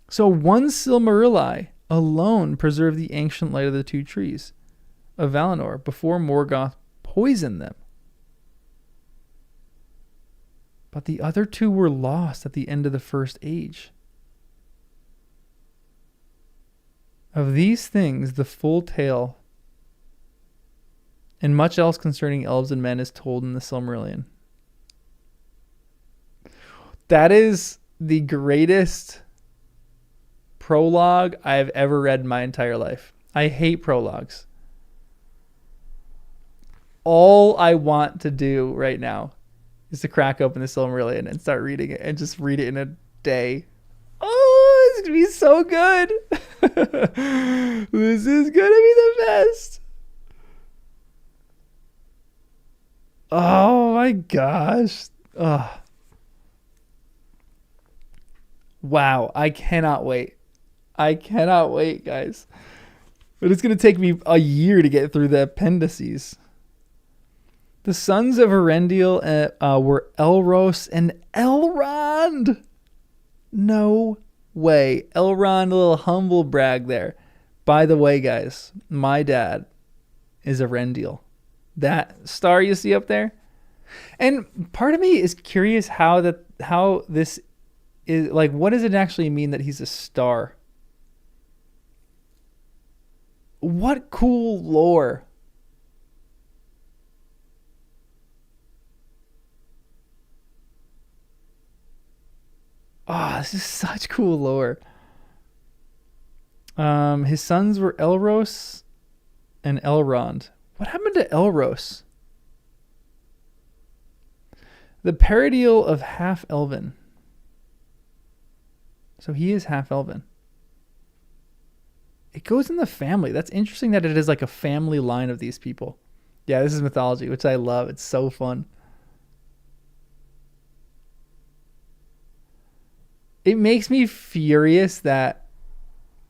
So one Silmaril alone preserved the ancient light of the two trees of Valinor before Morgoth poisoned them. But the other two were lost at the end of the First Age. Of these things, the full tale and much else concerning elves and men is told in the Silmarillion. That is the greatest prologue I've ever read in my entire life. I hate prologues. All I want to do right now is to crack open the Silmarillion and start reading it and just read it in a day. Oh, it's going to be so good. This is going to be the best. Oh my gosh. Oh. Wow. I cannot wait. I cannot wait, guys. But it's going to take me a year to get through the appendices. The sons of Earendil were Elros and Elrond. No way. Elrond, a little humble brag there. By the way, guys, my dad is Earendil. That star you see up there. And part of me is curious how this is, like, what does it actually mean that he's a star? What cool lore. Ah, this is such cool lore. His sons were Elros and Elrond. What happened to Elros? The Peridil of half elven. So he is half elven. It goes in the family. That's interesting that it is like a family line of these people. Yeah, this is mythology, which I love. It's so fun. It makes me furious that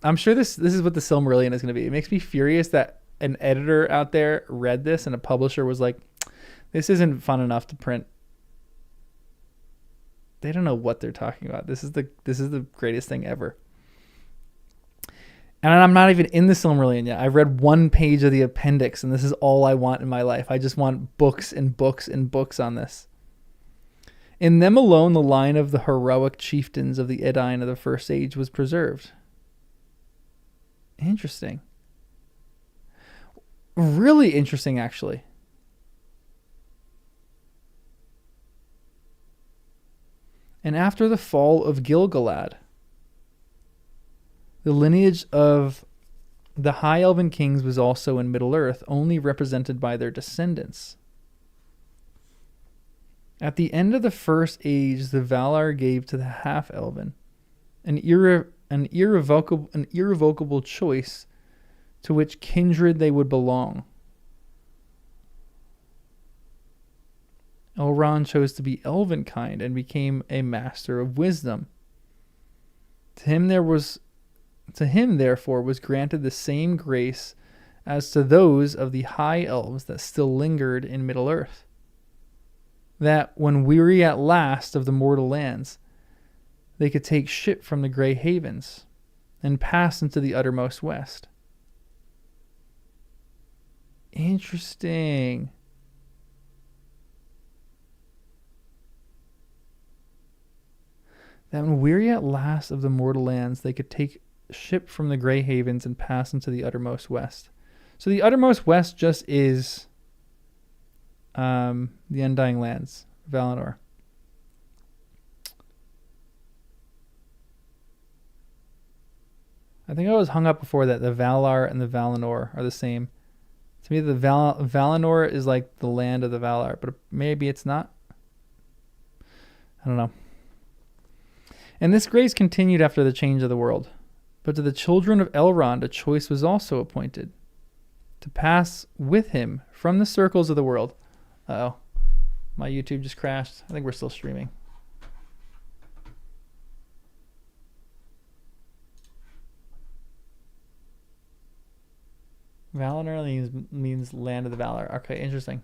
I'm sure this is what the Silmarillion is going to be. It makes me furious that an editor out there read this and a publisher was like, this isn't fun enough to print. They don't know what they're talking about. This is the greatest thing ever. And I'm not even in the Silmarillion yet. I've read one page of the appendix, and this is all I want in my life. I just want books and books and books on this. In them alone, the line of the heroic chieftains of the Edain of the First Age was preserved. Interesting. Really interesting, actually. And after the fall of Gil-galad, the lineage of the High Elven kings was also in Middle-earth, only represented by their descendants. At the end of the First Age, the Valar gave to the Half-Elven an irrevocable choice to which kindred they would belong. Elrond chose to be Elvenkind and became a master of wisdom. To him, therefore, was granted the same grace as to those of the High Elves that still lingered in Middle-earth. that when weary at last of the mortal lands, they could take ship from the Grey Havens and pass into the uttermost west. Interesting. That when weary at last of the mortal lands, they could take ship from the Grey Havens and pass into the uttermost west. So the uttermost west just is the Undying Lands, Valinor. I think I was hung up before that the Valar and the Valinor are the same. To me, the Valinor is like the land of the Valar, but maybe it's not. I don't know. And this grace continued after the change of the world. But to the children of Elrond, a choice was also appointed to pass with him from the circles of the world. Uh-oh. My YouTube just crashed. I think we're still streaming. Valinor means land of the Valar. Okay, interesting.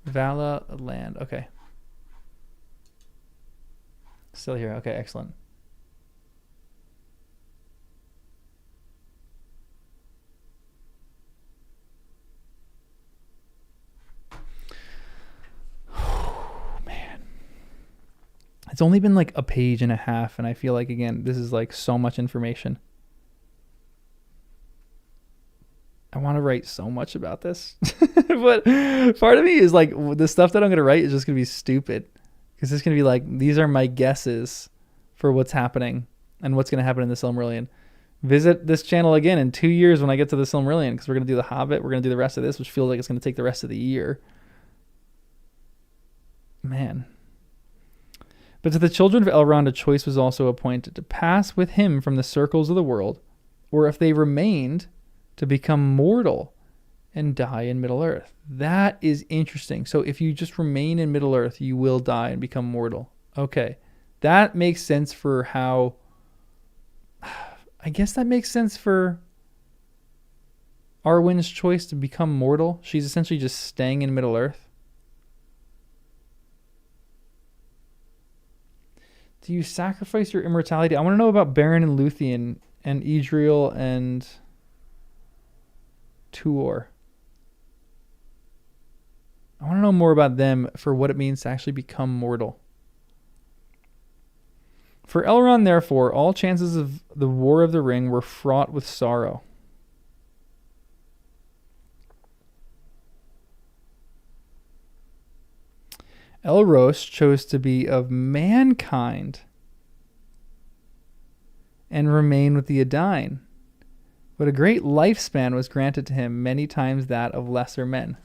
Vala land. Okay. Still here. Okay, excellent. Man. It's only been like a page and a half, and I feel like, again, this is like so much information. I want to write so much about this. But part of me is like, the stuff that I'm going to write is just going to be stupid. Because it's going to be like, these are my guesses for what's happening and what's going to happen in the Silmarillion. Visit this channel again in 2 years when I get to the Silmarillion, because we're going to do the Hobbit. We're going to do the rest of this, which feels like it's going to take the rest of the year. Man. But to the children of Elrond, a choice was also appointed to pass with him from the circles of the world, or if they remained, to become mortal and die in Middle-earth. That is interesting. So if you just remain in Middle-earth, you will die and become mortal. Okay. That makes sense for how... I guess that makes sense for Arwen's choice to become mortal. She's essentially just staying in Middle-earth. Do you sacrifice your immortality? I want to know about Beren and Luthien and Idril and Tuor. I want to know more about them for what it means to actually become mortal. For Elrond, therefore, all chances of the War of the Ring were fraught with sorrow. Elros chose to be of mankind and remain with the Edain, but a great lifespan was granted to him, many times that of lesser men.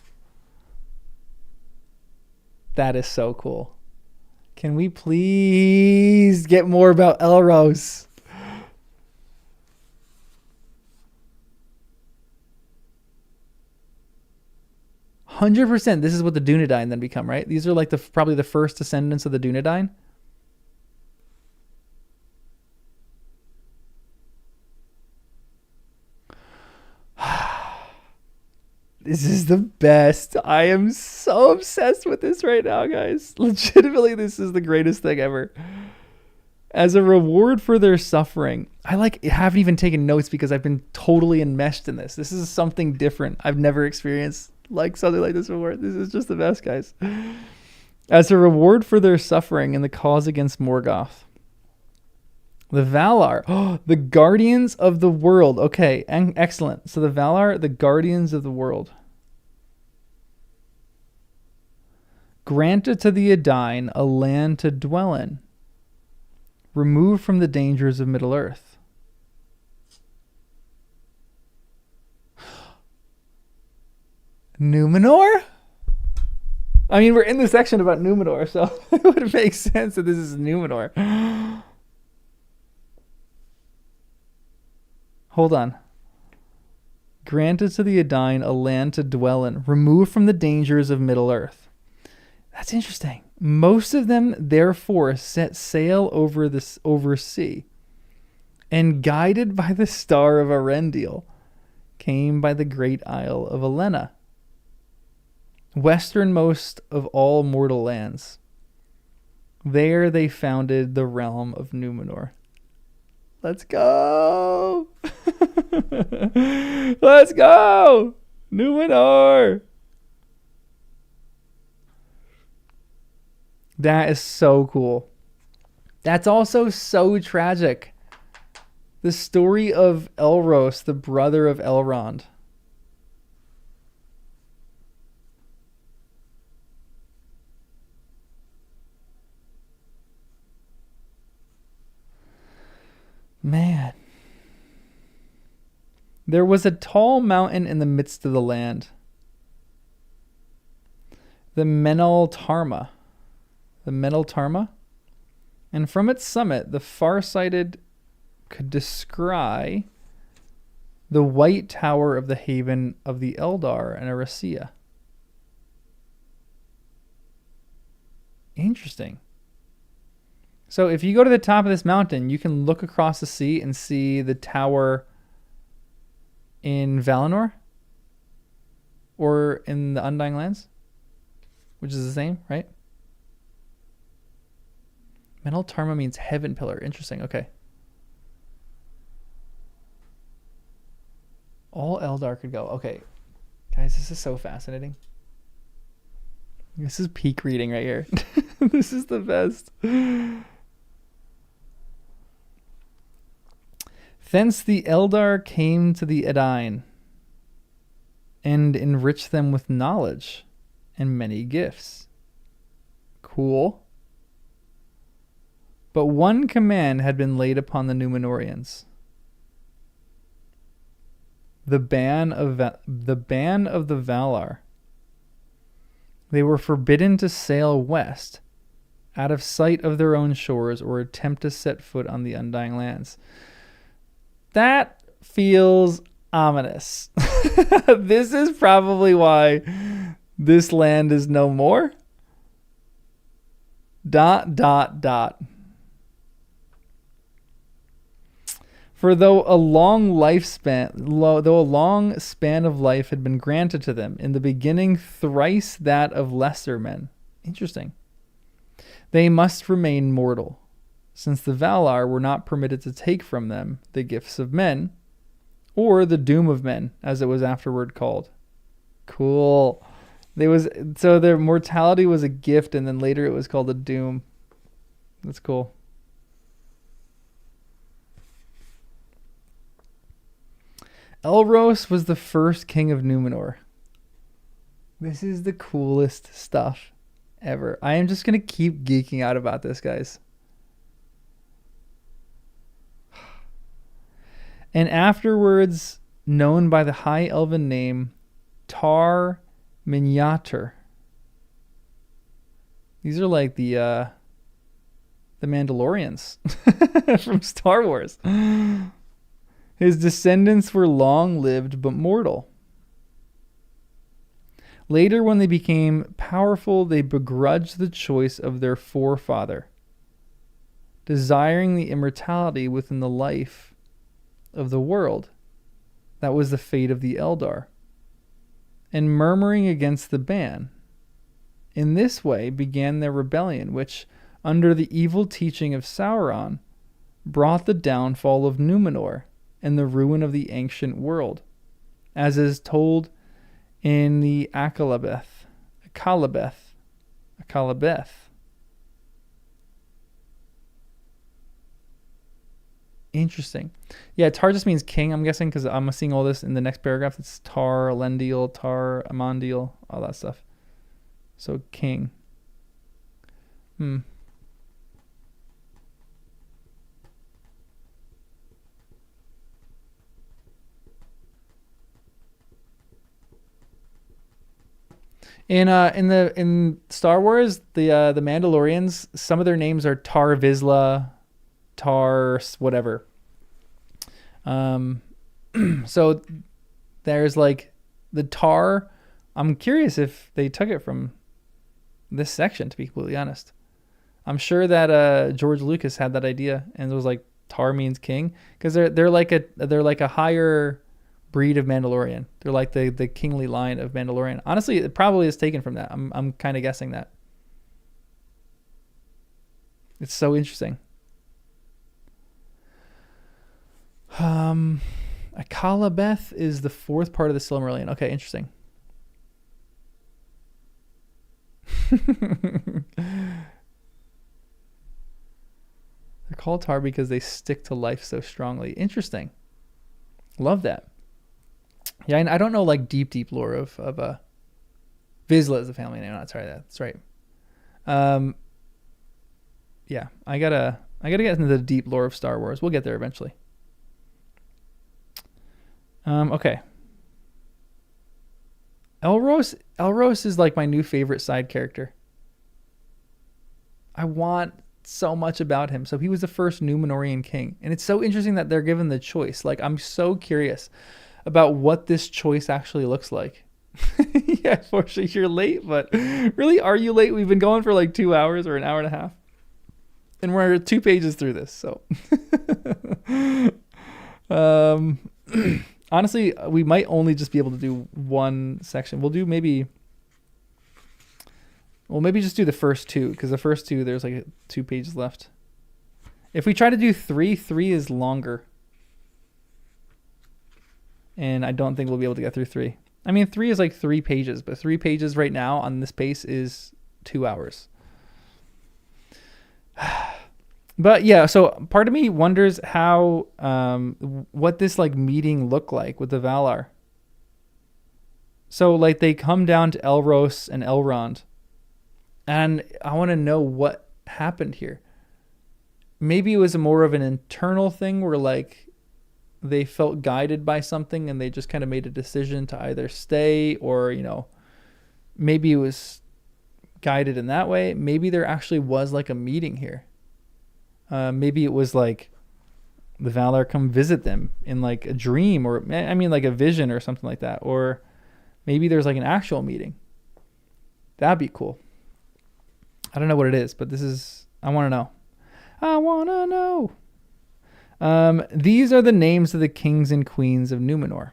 That is so cool. Can we please get more about Elros? %. This is what the Dunedain then become, right? These are like probably the first descendants of the Dunedain. This is the best. I am so obsessed with this right now, guys. Legitimately, this is the greatest thing ever. As a reward for their suffering, I haven't even taken notes because I've been totally enmeshed in this. This is something different. I've never experienced like something like this before. This is just the best, guys. As a reward for their suffering in the cause against Morgoth, the Valar, the guardians of the world. Okay, excellent. So the Valar, the guardians of the world, granted to the Edain a land to dwell in, removed from the dangers of Middle-earth. Numenor? I mean, we're in the section about Numenor, so it would make sense that this is Numenor. Hold on. Granted to the Edain a land to dwell in, removed from the dangers of Middle-earth. That's interesting. Most of them, therefore, set sail over sea, and guided by the star of Earendil, came by the great isle of Elena. westernmost of all mortal lands. There they founded the realm of Numenor. Let's go! Let's go! Numenor! That is so cool. That's also so tragic. The story of Elros, the brother of Elrond. Man. There was a tall mountain in the midst of the land. The Meneltarma. And from its summit, the far-sighted could descry the white tower of the haven of the Eldar and Erisea. Interesting. So if you go to the top of this mountain, you can look across the sea and see the tower in Valinor or in the Undying Lands, which is the same, right? Meneltarma means heaven pillar. Interesting. Okay. All Eldar could go. Okay. Guys, this is so fascinating. This is peak reading right here. This is the best. Thence the Eldar came to the Edain and enriched them with knowledge and many gifts. Cool. But one command had been laid upon the Numenorians. The ban of the Valar. They were forbidden to sail west, out of sight of their own shores, or attempt to set foot on the Undying Lands. That feels ominous. This is probably why this land is no more. ... For though a long span of life had been granted to them, in the beginning thrice that of lesser men. Interesting. They must remain mortal, since the Valar were not permitted to take from them the gifts of men, or the doom of men, as it was afterward called. Cool. So their mortality was a gift, and then later it was called a doom. That's cool. Elros was the first king of Numenor. This is the coolest stuff ever. I am just going to keep geeking out about this, guys. And afterwards known by the high elven name Tar Minyatur. These are like the Mandalorians from Star Wars. His descendants were long-lived but mortal. Later, when they became powerful, they begrudged the choice of their forefather, desiring the immortality within the life of the world. That was the fate of the Eldar, and murmuring against the ban. In this way began their rebellion, which, under the evil teaching of Sauron, brought the downfall of Numenor and the ruin of the ancient world, as is told in the Akalabeth. Interesting. Yeah, Tar just means king, I'm guessing, because I'm seeing all this in the next paragraph. It's Tar, Elendil, Tar, Amandil, all that stuff. So, king. In Star Wars, the Mandalorians, some of their names are Tar Vizsla, Tar whatever. So there's like the Tar. I'm curious if they took it from this section, to be completely honest. I'm sure that George Lucas had that idea and it was like Tar means king, because they're like a higher breed of Mandalorian. They're like the kingly line of Mandalorian. Honestly, it probably is taken from that. I'm kind of guessing that. It's so interesting. Akalabeth is the fourth part of the Silmarillion. Okay, interesting. They're called tar because they stick to life so strongly. Interesting. Love that. Yeah, I don't know like deep lore of Vizsla is the family name. Not sorry, that's right. Yeah, I gotta get into the deep lore of Star Wars. We'll get there eventually. Okay. Elros is like my new favorite side character. I want so much about him. So he was the first Numenorian king. And it's so interesting that they're given the choice. Like, I'm so curious about what this choice actually looks like. Yeah, for sure you're late, but really, are you late? We've been going for like 2 hours or an hour and a half. And we're 2 pages through this, so. Honestly, we might only just be able to do one section. We'll maybe just do the first 2, because the first 2, there's like 2 pages left. If we try to do 3 is longer. And I don't think we'll be able to get through 3. I mean, 3 is like 3 pages, but 3 pages right now on this pace is 2 hours. But yeah, so part of me wonders how, what this like meeting looked like with the Valar. So like they come down to Elros and Elrond, and I want to know what happened here. Maybe it was more of an internal thing where like they felt guided by something and they just kind of made a decision to either stay or, you know, maybe it was guided in that way. Maybe there actually was like a meeting here. Maybe it was like the Valar come visit them in like a dream, or I mean like a vision or something like that. Or maybe there's like an actual meeting. That'd be cool. I don't know what it is, but I want to know. I want to know. These are the names of the kings and queens of Numenor.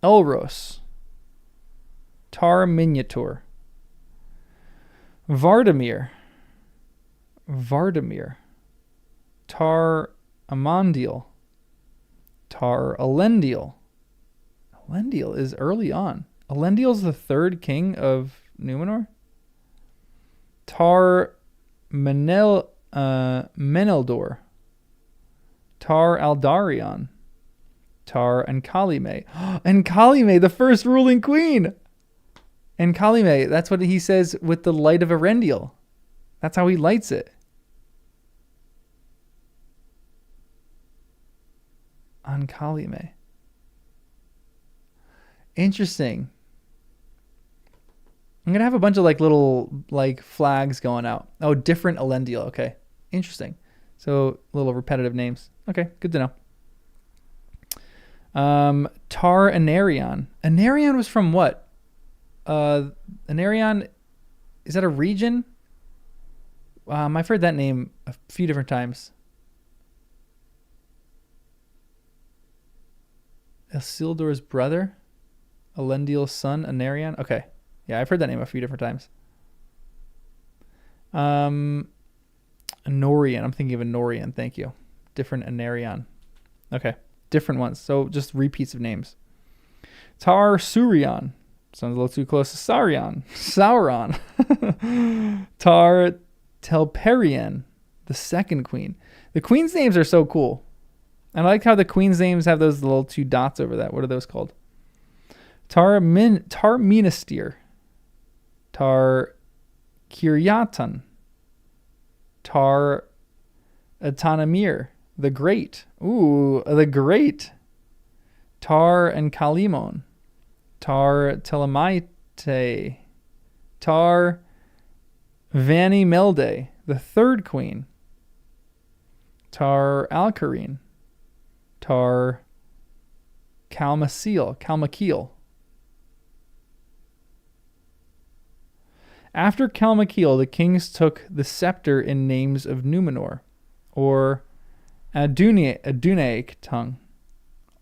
Elros. Tar Miniatur. Vardamir. Tar Amandil. Tar Elendil. Elendil is early on. Elendil is the 3rd king of Numenor. Tar Meneldor. Tar Aldarion. Tar Enkalime. Enkalime, the first ruling queen. Enkalime, that's what he says with the light of Earendil. That's how he lights it. Enkalime. Interesting. I'm going to have a bunch of like little like flags going out. Oh, different Elendil. Okay. Interesting. So little repetitive names. Okay. Good to know. Tar Anarion. Anarion was from what? Anarion, is that a region? I've heard that name a few different times. Isildur's brother? Elendil's son, Anarion? Okay. Yeah, I've heard that name a few different times. Anorian. I'm thinking of Anorian. Thank you. Different Anarion. Okay. Different ones. So just repeats of names. Tar Surion. Sounds a little too close to Sauron. Tar Telperion, the 2nd queen. The queen's names are so cool. I like how the queen's names have those little 2 dots over that. What are those called? Tar Minastir. Tar Kiryatan. Tar Atanamir, the Great. Ooh, the Great. Tar and Kalimon. Tar Telemaite. Tar Vanni Melde, the 3rd queen. Tar Alcarine. Tar Kalmakil. After Kalmakil, the kings took the scepter in names of Numenor, or Adunaic tongue.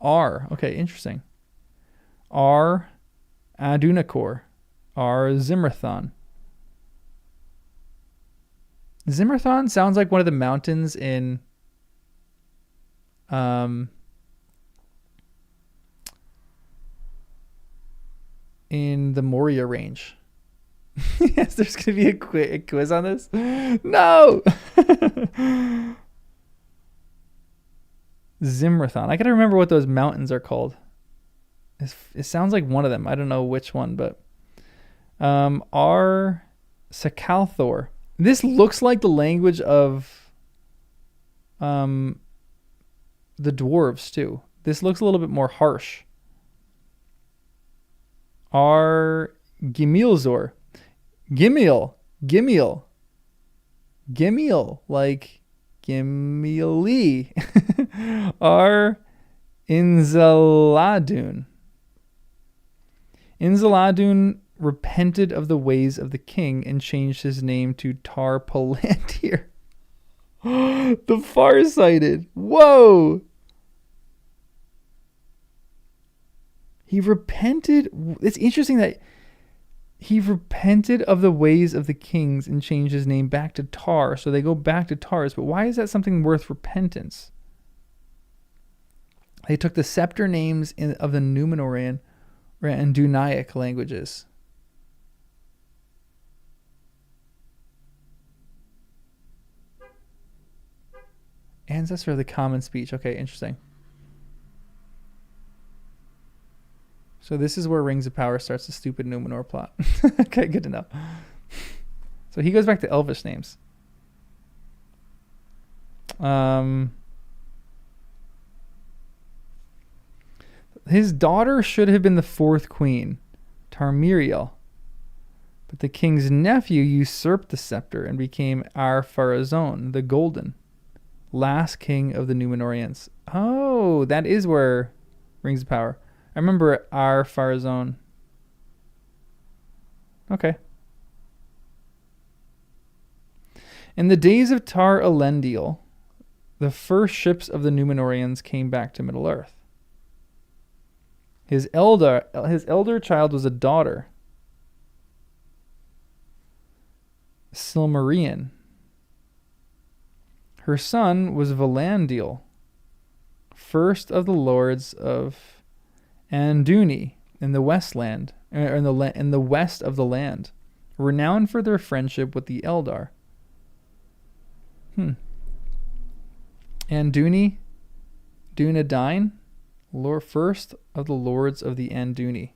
R. Okay, interesting. R. Adunacor. R. Zimmerthon. Zimmerthon sounds like one of the mountains in the Moria range. Yes, there's going to be a quiz on this. No! Zimmerthon. I got to remember what those mountains are called. It sounds like one of them. I don't know which one, but R. Sakalthor. This looks like the language of the dwarves too. This looks a little bit more harsh. R. Gimilzor. Gimil, like Gimili. R. Inzaladun. Inzaladun repented of the ways of the king and changed his name to Tar Palantir. The Farsighted. Whoa. He repented. It's interesting that he repented of the ways of the kings and changed his name back to Tar. So they go back to Tars. But why is that something worth repentance? They took the scepter names of the Numenorian and Dunaic languages. Ancestor of the common speech. Okay, interesting. So this is where Rings of Power starts the stupid Numenor plot. Okay, good to know. So he goes back to Elvish names. His daughter should have been the fourth queen, Tarmiriel. But the king's nephew usurped the scepter and became Ar-Pharazôn, the Golden, last king of the Numenorians. Oh, that is where Rings of Power. I remember Ar-Pharazôn. Okay. In the days of Tar Elendil, the first ships of the Numenorians came back to Middle-earth. His elder child was a daughter, Silmarien. Her son was Valandil, first of the lords of Anduni in the Westland, in the west of the land, renowned for their friendship with the Eldar. Anduni, Dunedain, first of the lords of the Anduni.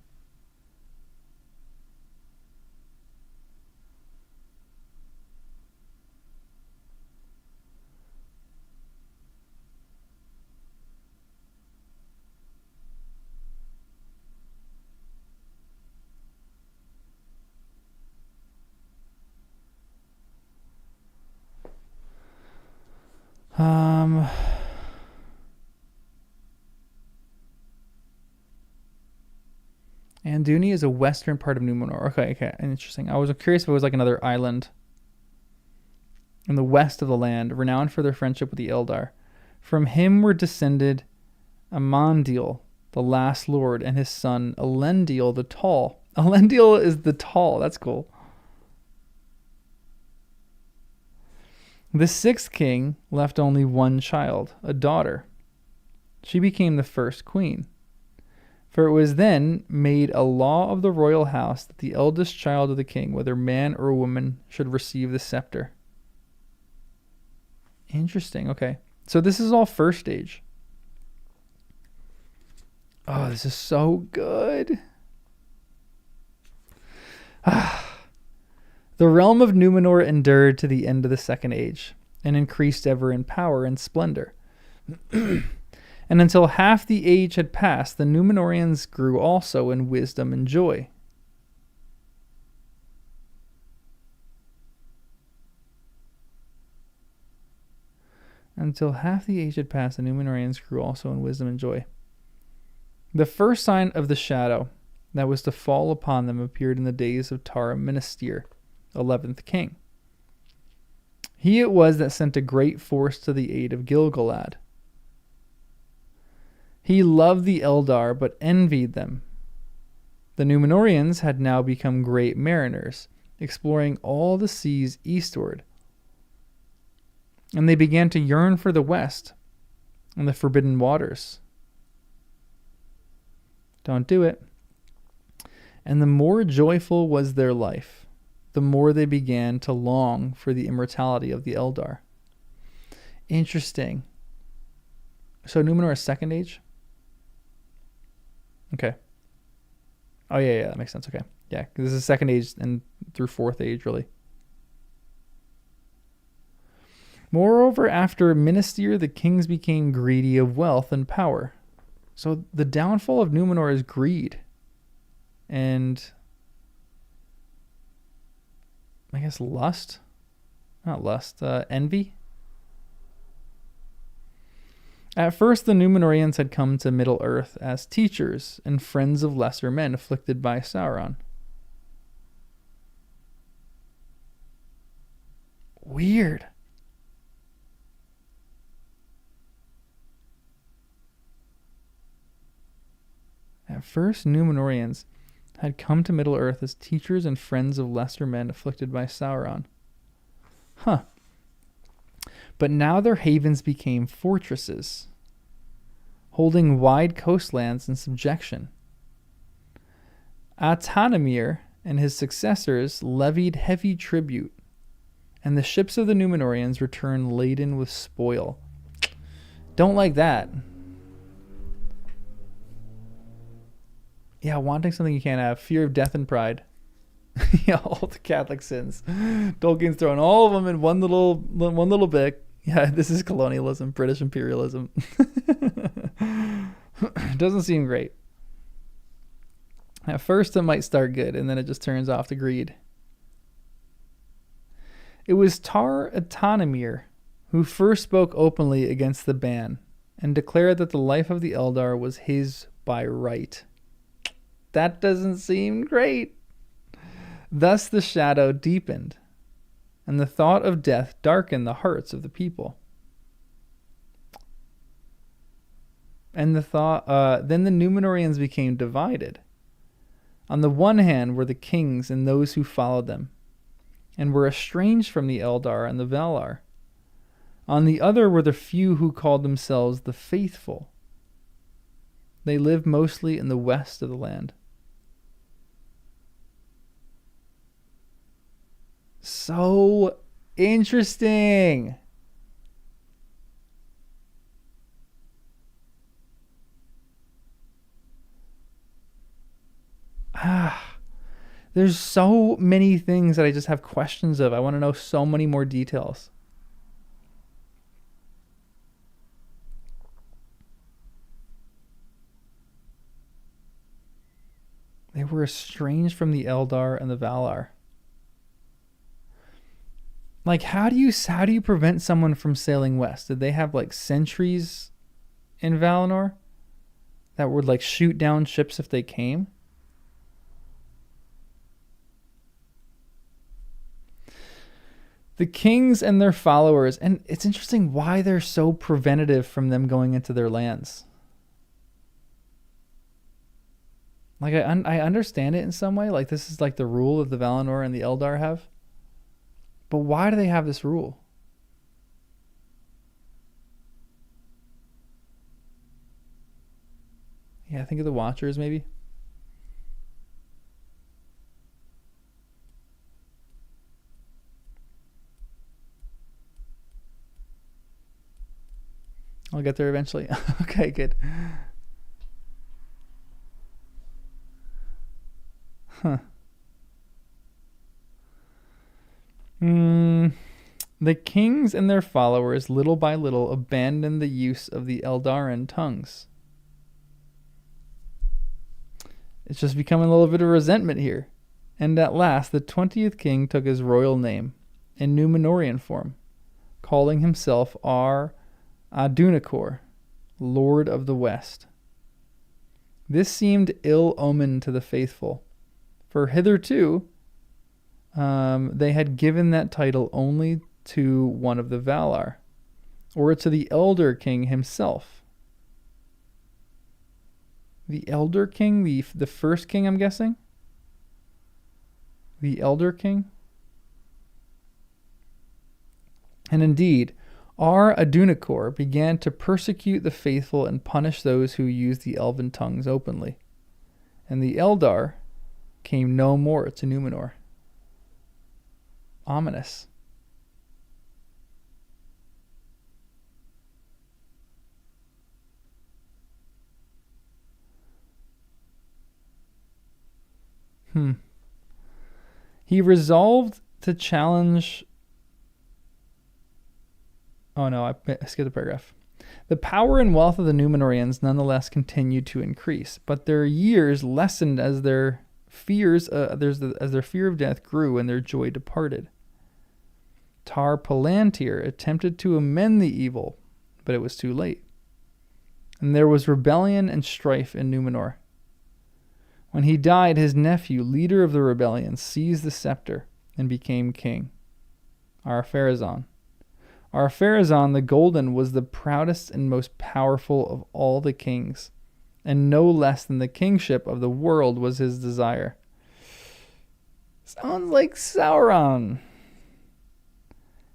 Anduni is a western part of Numenor. Okay, interesting. I was curious if it was like another island in the west of the land, renowned for their friendship with the Eldar. From him were descended Amandil, the last lord, and his son Elendil the Tall. Elendil is the Tall. That's cool. The sixth king left only one child, a daughter. She became the first queen. For it was then made a law of the royal house that the eldest child of the king, whether man or woman, should receive the scepter. Interesting. Okay. So this is all first age. Oh, this is so good. The realm of Numenor endured to the end of the second age and increased ever in power and splendor. And until half the age had passed, the Numenorians grew also in wisdom and joy. Until half the age had passed, the Numenorians grew also in wisdom and joy. The first sign of the shadow that was to fall upon them appeared in the days of Tar Ministir, 11th king. He it was that sent a great force to the aid of Gil-galad. He loved the Eldar but envied them. The Numenorians had now become great mariners, exploring all the seas eastward. And they began to yearn for the west and the forbidden waters. Don't do it. And the more joyful was their life, the more they began to long for the immortality of the Eldar. Interesting. So Numenor is second age? Okay. Oh, yeah, that makes sense. Okay. Yeah, because this is second age and through fourth age, really. Moreover, after Ministir, the kings became greedy of wealth and power. So the downfall of Numenor is greed. And I guess lust? Not lust, envy? At first, the Numenorians had come to Middle-earth as teachers and friends of lesser men afflicted by Sauron. Weird. At first, Numenorians had come to Middle-earth as teachers and friends of lesser men afflicted by Sauron. Huh. But now their havens became fortresses, holding wide coastlands in subjection. Atanamir and his successors levied heavy tribute, and the ships of the Numenorians returned laden with spoil. Don't like that. Yeah, wanting something you can't have. Fear of death and pride. Yeah, all the Catholic sins. Tolkien's throwing all of them in one little bit. Yeah, this is colonialism, British imperialism. Doesn't seem great. At first it might start good, and then it just turns off to greed. It was Tar Atanamir who first spoke openly against the ban and declared that the life of the Eldar was his by right. That doesn't seem great. Thus the shadow deepened, and the thought of death darkened the hearts of the people. And then the Numenorians became divided. On the one hand were the kings and those who followed them, and were estranged from the Eldar and the Valar. On the other were the few who called themselves the faithful. They lived mostly in the west of the land. So interesting. There's so many things that I just have questions of. I want to know so many more details. They were estranged from the Eldar and the Valar. Like, how do you prevent someone from sailing west? Did they have like sentries in Valinor that would like shoot down ships if they came? The kings and their followers, and it's interesting why they're so preventative from them going into their lands. Like, I understand it in some way. Like, this is like the rule that the Valinor and the Eldar have. But why do they have this rule? Yeah, think of the Watchers, maybe. I'll get there eventually. Okay, good. Huh. The kings and their followers, little by little, abandoned the use of the Eldarin tongues. It's just becoming a little bit of resentment here. And at last, the 20th king took his royal name in Numenorian form, calling himself Adunakor, Lord of the West. This seemed ill omened to the faithful, for hitherto they had given that title only to one of the Valar, or to the elder king himself. The Elder King, the first king, I'm guessing. The Elder King. And indeed, Ar-Adunakor began to persecute the faithful and punish those who used the elven tongues openly. And the Eldar came no more to Numenor. Ominous. He resolved to challenge... Oh no, I skipped a paragraph. The power and wealth of the Numenorians nonetheless continued to increase, but their years lessened as their fears, as their fear of death grew and their joy departed. Tar Palantir attempted to amend the evil, but it was too late. And there was rebellion and strife in Numenor. When he died, his nephew, leader of the rebellion, seized the scepter and became king, Ar-Pharazôn. Ar-Pharazôn the Golden was the proudest and most powerful of all the kings, and no less than the kingship of the world was his desire. Sounds like Sauron.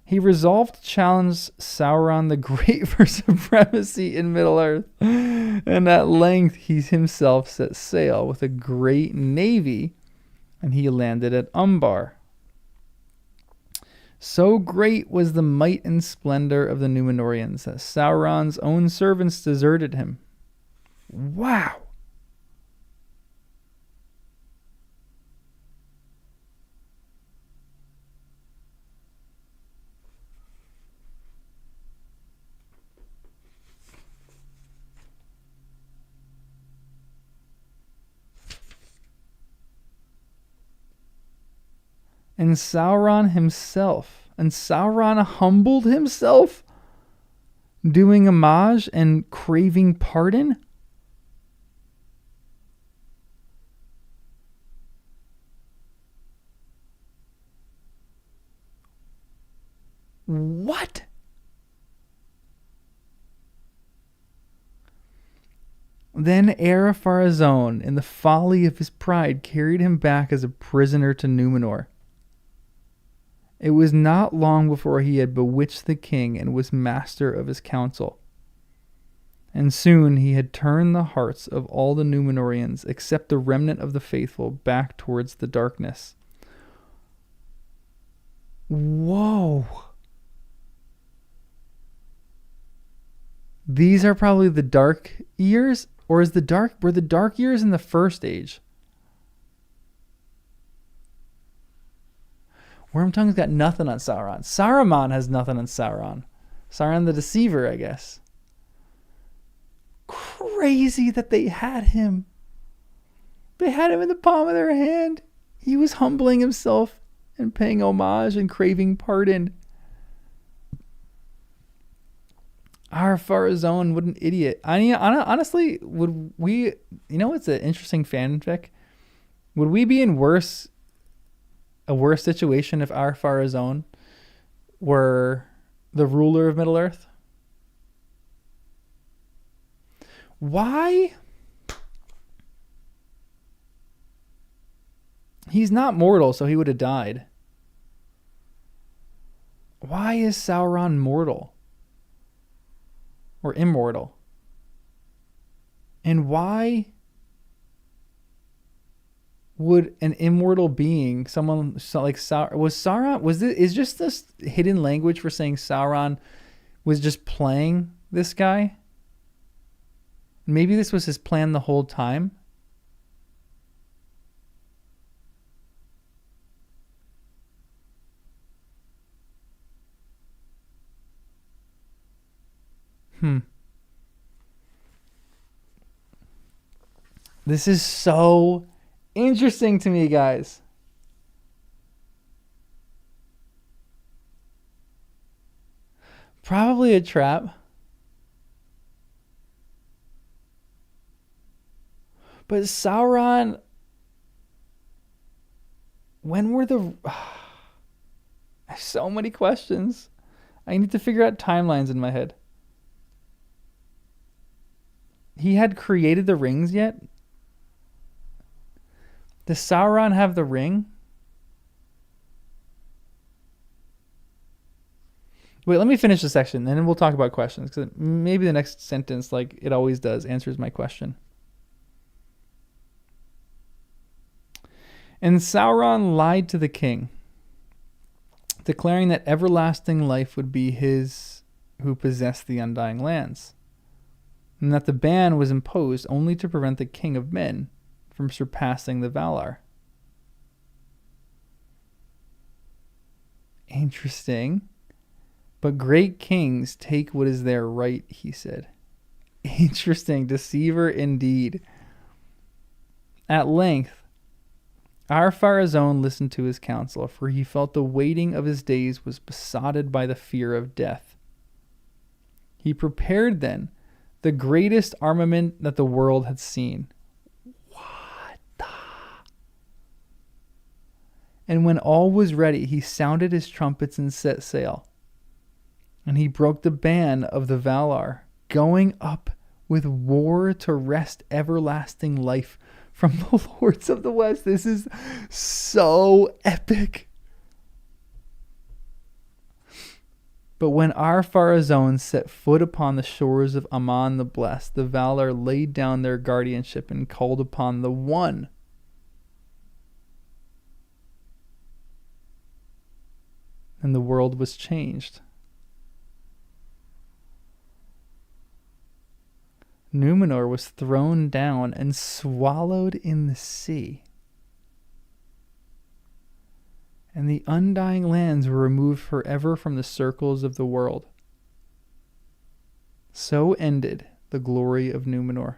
He resolved to challenge Sauron the Great for supremacy in Middle-earth, and at length he himself set sail with a great navy, and he landed at Umbar. So great was the might and splendor of the Numenorians that Sauron's own servants deserted him. Wow. And Sauron humbled himself, doing homage and craving pardon? What? Then Ar-Pharazôn, in the folly of his pride, carried him back as a prisoner to Numenor. It was not long before he had bewitched the king and was master of his council. And soon he had turned the hearts of all the Numenorians, except the remnant of the faithful, back towards the darkness. Whoa. These are probably the dark years? Or were the dark years in the first age? Wormtongue's got nothing on Sauron. Saruman has nothing on Sauron. Sauron the Deceiver, I guess. Crazy that they had him. They had him in the palm of their hand. He was humbling himself and paying homage and craving pardon. Ar-Pharazôn, what an idiot. I mean, honestly, would we... You know what's an interesting fanfic? Would we be in a worse situation if Ar-Pharazôn were the ruler of Middle-earth? Why? He's not mortal, so he would have died. Why is Sauron mortal? Or immortal? And why would an immortal being, someone like Sauron, is just this hidden language for saying Sauron was just playing this guy? Maybe this was his plan the whole time? This is so interesting to me, guys. Probably a trap. But Sauron... When were the... I have so many questions. I need to figure out timelines in my head. he had created the rings yet? Does Sauron have the ring? Wait, let me finish the section, and then we'll talk about questions, because maybe the next sentence, like it always does, answers my question. And Sauron lied to the king, declaring that everlasting life would be his who possessed the Undying Lands, and that the ban was imposed only to prevent the king of men from surpassing the Valar. Interesting. But great kings take what is their right, he said. Interesting. Deceiver indeed. At length, Ar-Pharazôn listened to his counsel, for he felt the waiting of his days was besotted by the fear of death. He prepared then the greatest armament that the world had seen. What the? And when all was ready, he sounded his trumpets and set sail. And he broke the ban of the Valar, going up with war to wrest everlasting life from the Lords of the West. This is so epic. But when Ar-Pharazôn set foot upon the shores of Aman the Blessed, the Valar laid down their guardianship and called upon the One. And the world was changed. Numenor was thrown down and swallowed in the sea. And the Undying Lands were removed forever from the circles of the world. So ended the glory of Numenor.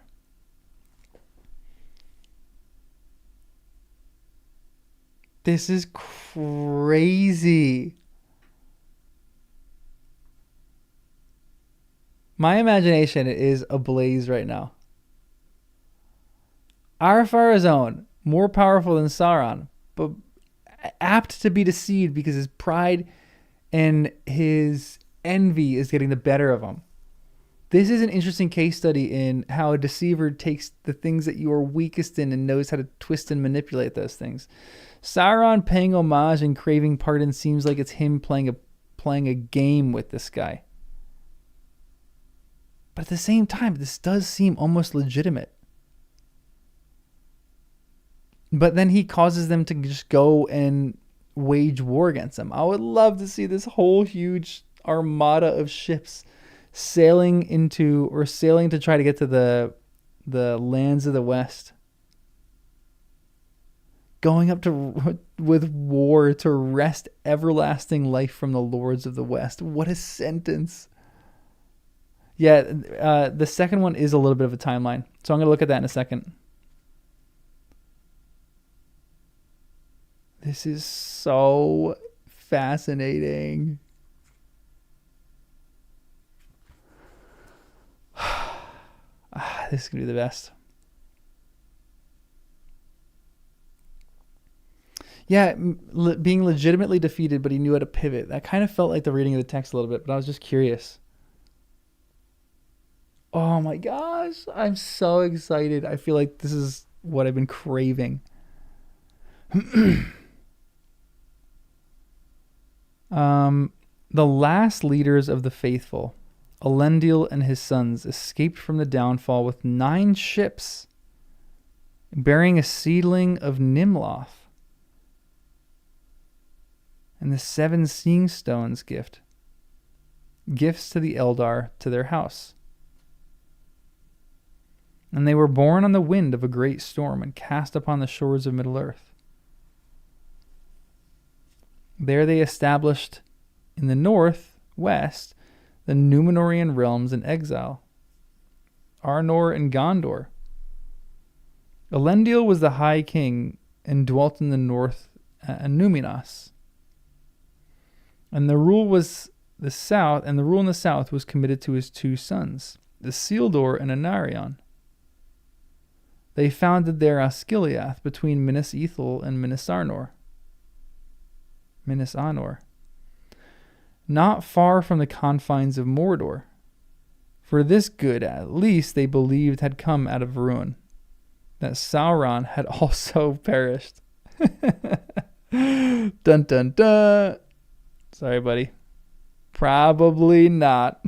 This is crazy. My imagination is ablaze right now. Ar-Pharazôn, more powerful than Sauron, but apt to be deceived because his pride and his envy is getting the better of him. This is an interesting case study in how a deceiver takes the things that you are weakest in and knows how to twist and manipulate those things. Sauron paying homage and craving pardon seems like it's him playing a game with this guy. But at the same time, this does seem almost legitimate. But then he causes them to just go and wage war against him. I would love to see this whole huge armada of ships sailing to try to get to the lands of the West. Going up with war to wrest everlasting life from the Lords of the West. What a sentence. Yeah, the second one is a little bit of a timeline. So I'm going to look at that in a second. This is so fascinating. This is going to be the best. Yeah, being legitimately defeated, but he knew how to pivot. That kind of felt like the reading of the text a little bit, but I was just curious. Oh my gosh, I'm so excited. I feel like this is what I've been craving. The last leaders of the faithful, Elendil and his sons, escaped from the downfall with 9 ships, bearing a seedling of Nimloth and the 7 seeing stones gifts to the Eldar to their house. And they were born on the wind of a great storm and cast upon the shores of Middle-earth. There they established in the north-west the Numenorian realms in exile, Arnor and Gondor. Elendil was the high king and dwelt in the north Numinas. And the rule in the south was committed to his 2 sons, the Isildur and Anarion. They founded there Osgiliath between Minas Ithil and Minas Anor, not far from the confines of Mordor, For this good, at least, they believed had come out of ruin, that Sauron had also perished. Dun dun dun. Sorry, buddy. Probably not.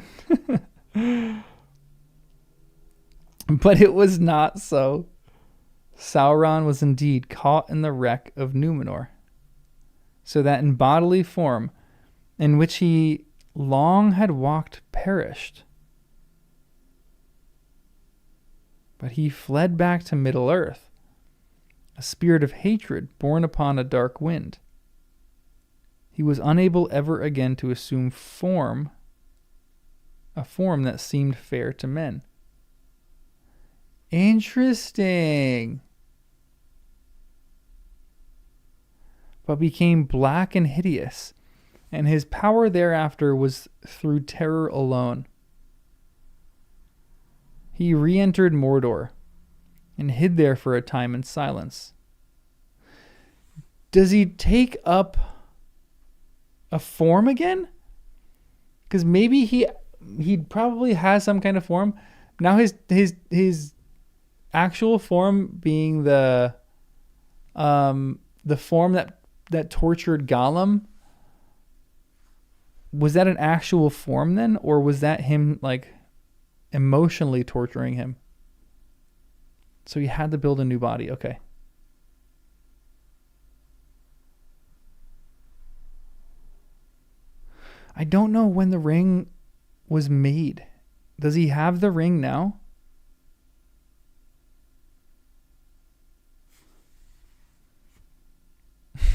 But it was not so. Sauron was indeed caught in the wreck of Numenor, so that in bodily form, in which he long had walked, perished. But he fled back to Middle-earth, a spirit of hatred born upon a dark wind. He was unable ever again to assume a form that seemed fair to men. Interesting. But became black and hideous, and his power thereafter was through terror alone. He re-entered Mordor and hid there for a time in silence. Does he take up a form again? Because maybe he probably has some kind of form. Now his actual form being the form that tortured Gollum. Was that an actual form then, or was that him like emotionally torturing him? So he had to build a new body. Okay. I don't know when the ring was made. Does he have the ring now?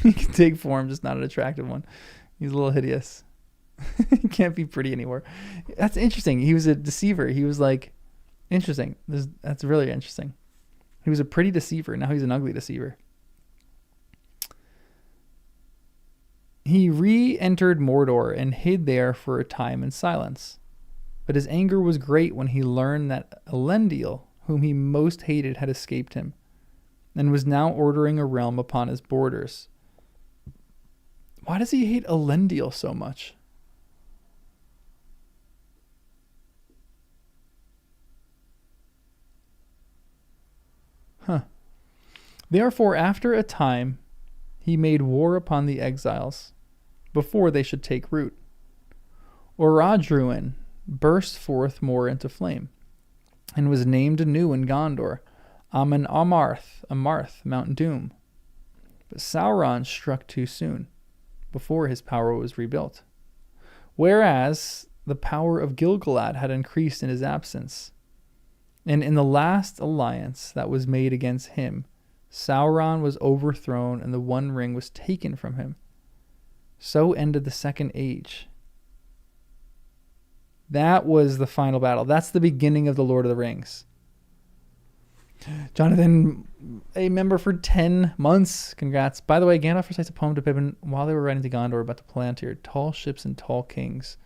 He can take form, just not an attractive one. He's a little hideous. He can't be pretty anymore. That's interesting. He was a deceiver. He was like, interesting. That's really interesting. He was a pretty deceiver. Now he's an ugly deceiver. He re-entered Mordor and hid there for a time in silence. But his anger was great when he learned that Elendil, whom he most hated, had escaped him, and was now ordering a realm upon his borders. Why does he hate Elendil so much? Therefore, after a time, he made war upon the exiles, before they should take root. Orodruin burst forth more into flame, and was named anew in Gondor, Amen Amarth, Mount Doom. But Sauron struck too soon, before his power was rebuilt. Whereas the power of Gil-galad had increased in his absence. And in the last alliance that was made against him, Sauron was overthrown and the One Ring was taken from him. So ended the Second Age. That was the final battle. That's the beginning of the Lord of the Rings. Jonathan, a member for 10 months. Congrats. By the way, Gandalf recites a poem to Pippin while they were riding to Gondor about the Palantir. Tall ships and tall kings.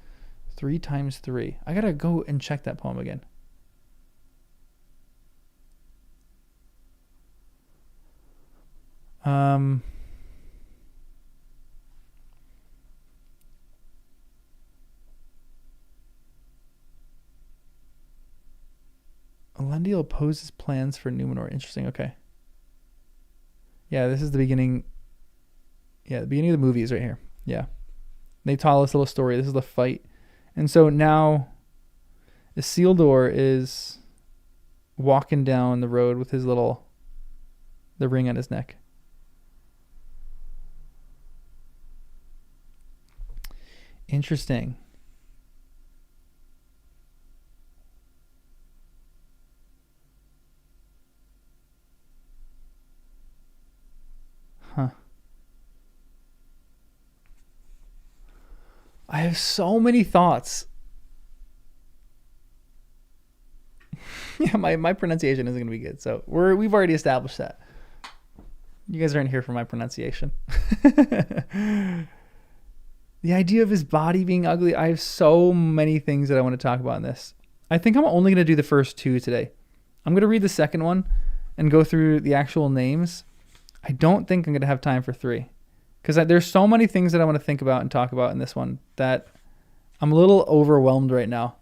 3 times 3. I gotta go and check that poem again. Elendil opposes plans for Numenor. Interesting. Okay. Yeah, this is the beginning. Yeah, the beginning of the movie is right here. Yeah. They tell us a little story. This is the fight. And so now Isildur is walking down the road with the ring on his neck. Interesting. Huh. I have so many thoughts. Yeah, my pronunciation isn't going to be good. So we've already established that. You guys aren't here for my pronunciation. The idea of his body being ugly. I have so many things that I want to talk about in this. I think I'm only going to do the first 2 today. I'm going to read the second one and go through the actual names. I don't think I'm going to have time for 3 because there's so many things that I want to think about and talk about in this one that I'm a little overwhelmed right now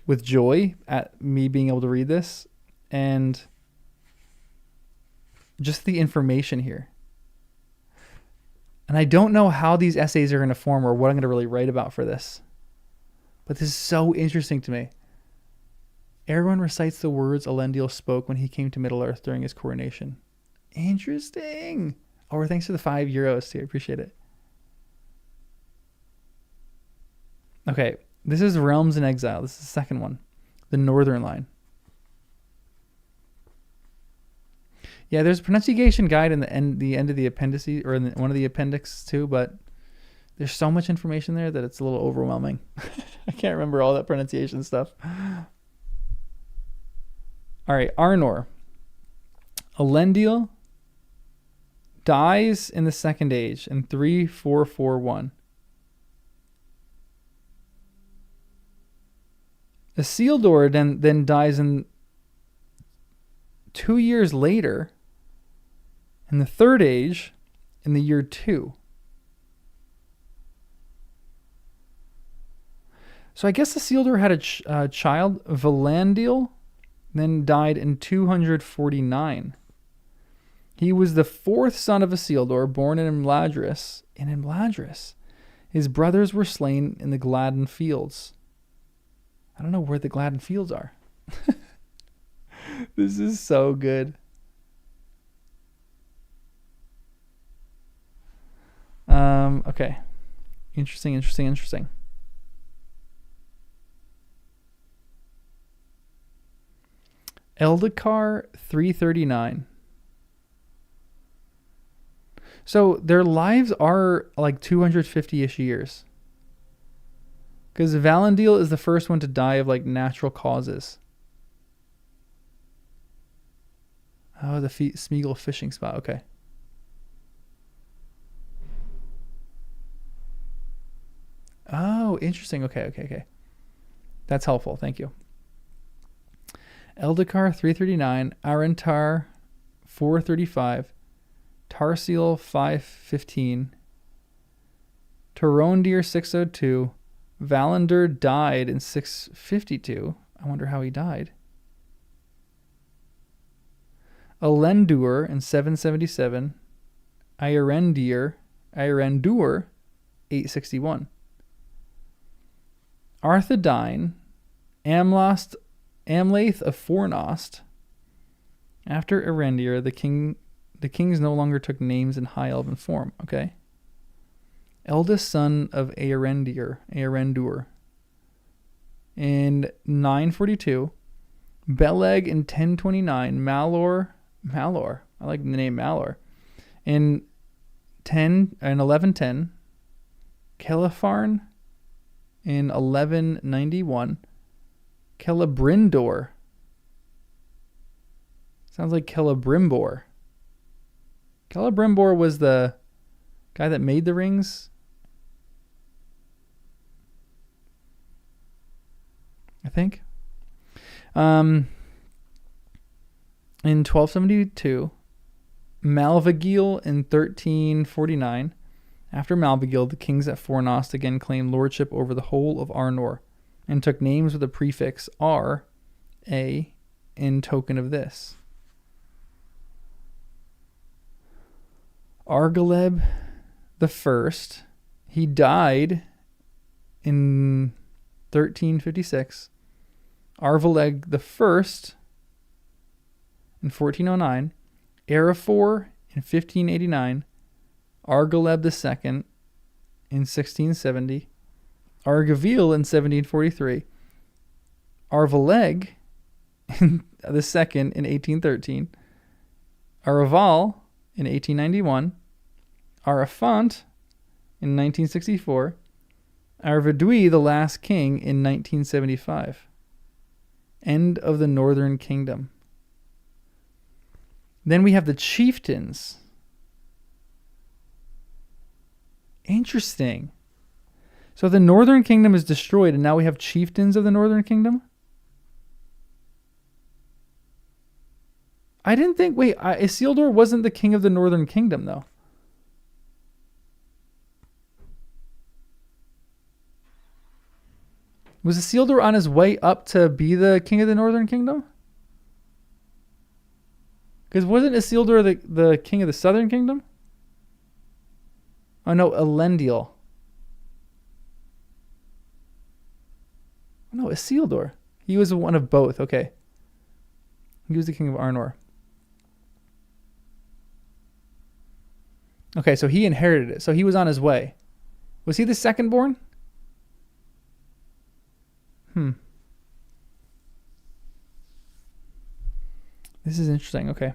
with joy at me being able to read this and just the information here. And I don't know how these essays are going to form or what I'm going to really write about for this. But this is so interesting to me. Everyone recites the words Elendil spoke when he came to Middle-earth during his coronation. Interesting. Oh, thanks for the €5 too. I appreciate it. Okay, this is Realms in Exile. This is the second one. The Northern Line. Yeah, there's a pronunciation guide in the end of the appendices, or in one of the appendix too, but there's so much information there that it's a little overwhelming. I can't remember all that pronunciation stuff. All right, Arnor. Elendil dies in the Second Age in 3441. Isildur then dies in 2 years later in the Third Age in the year 2. So I guess Isildur had a child, Valandil, then died in 249. He was the fourth son of Isildur, born in Imladris. In Imladris, his brothers were slain in the Gladden Fields. I don't know where the Gladden Fields are. This is so good. Okay. Interesting. Eldacar 339. So their lives are like 250-ish years. Because Valandil is the first one to die of like natural causes. Oh, the Smeagol fishing spot. Okay. Oh, interesting. Okay. That's helpful. Thank you. Eldacar 339, Arentar 435, Tarsil 515, Torondir 602, Valander died in 652. I wonder how he died. Elendur in 777, Earendil 861. Arthedain, Amlath of Fornost. After Earendil, the kings no longer took names in High Elven form. Okay. Eldest son of Earendil. In 942, Beleg in 1029, Malor. I like the name Malor. In 1110, Celefarn in 1191. Celebrimbor. Sounds like Celebrimbor. Celebrimbor was the guy that made the rings, I think. In 1272, Malvagil in 1349. After Malvagil, the kings at Fornost again claimed lordship over the whole of Arnor and took names with the prefix R, A, in token of this. Argaleb the First, he died in 1356. Arvaleg the First in 1409. Arafor in 1589. Argaleb the Second in 1670. Argavil in 1743. Arvaleg the Second in 1813. Araval in 1891. Arafant in 1964. Arvedui, the last king, in 1975. End of the Northern Kingdom. Then we have the chieftains. Interesting. So the Northern Kingdom is destroyed, and now we have chieftains of the Northern Kingdom? I didn't think... Wait, Isildur wasn't the king of the Northern Kingdom, though. Was Isildur on his way up to be the king of the Northern Kingdom? Because wasn't Isildur the king of the Southern Kingdom? Oh no, Elendil. No, Isildur. He was one of both. Okay. He was the king of Arnor. Okay, so he inherited it. So he was on his way. Was he the second born? This is interesting. Okay.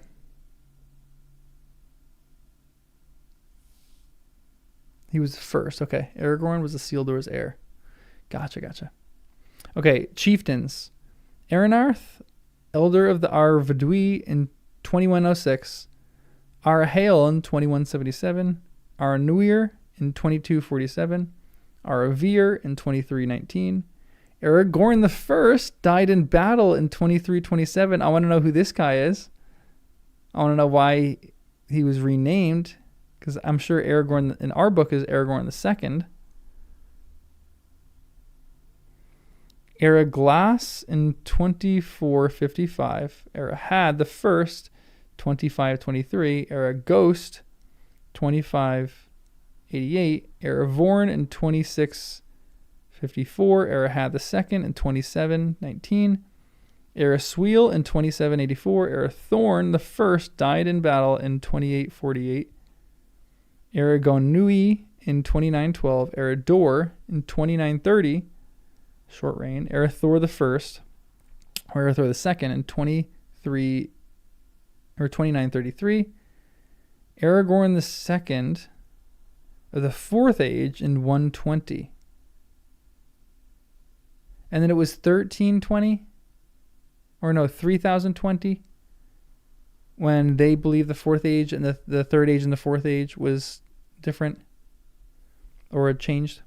He was the first. Okay. Aragorn was Isildur's heir. Gotcha. Okay. Chieftains. Erenarth, elder of the Arvedui in 2106. Arahael in 2177. Aranuir in 2247. Aravir in 2319. Aragorn the First died in battle in 2327. I want to know who this guy is. I want to know why he was renamed, because I'm sure Aragorn in our book is Aragorn the Second. Araglas in 2455. Arahad the First, 2523. Araghost, 2588. Aravorn in 2654. Arahad the Second in 2719. Erasweel in 2784. Arathorn the First died in battle in 2848. Aragonui in 2912. Eredor in 2930. Short reign. Arathor the First, or Arathor the Second in 2933. Aragorn the Second of the Fourth Age in 120. And then it was 1320, or no, 3020, when they believed the Fourth Age and the Third Age and the Fourth Age was different, or had changed.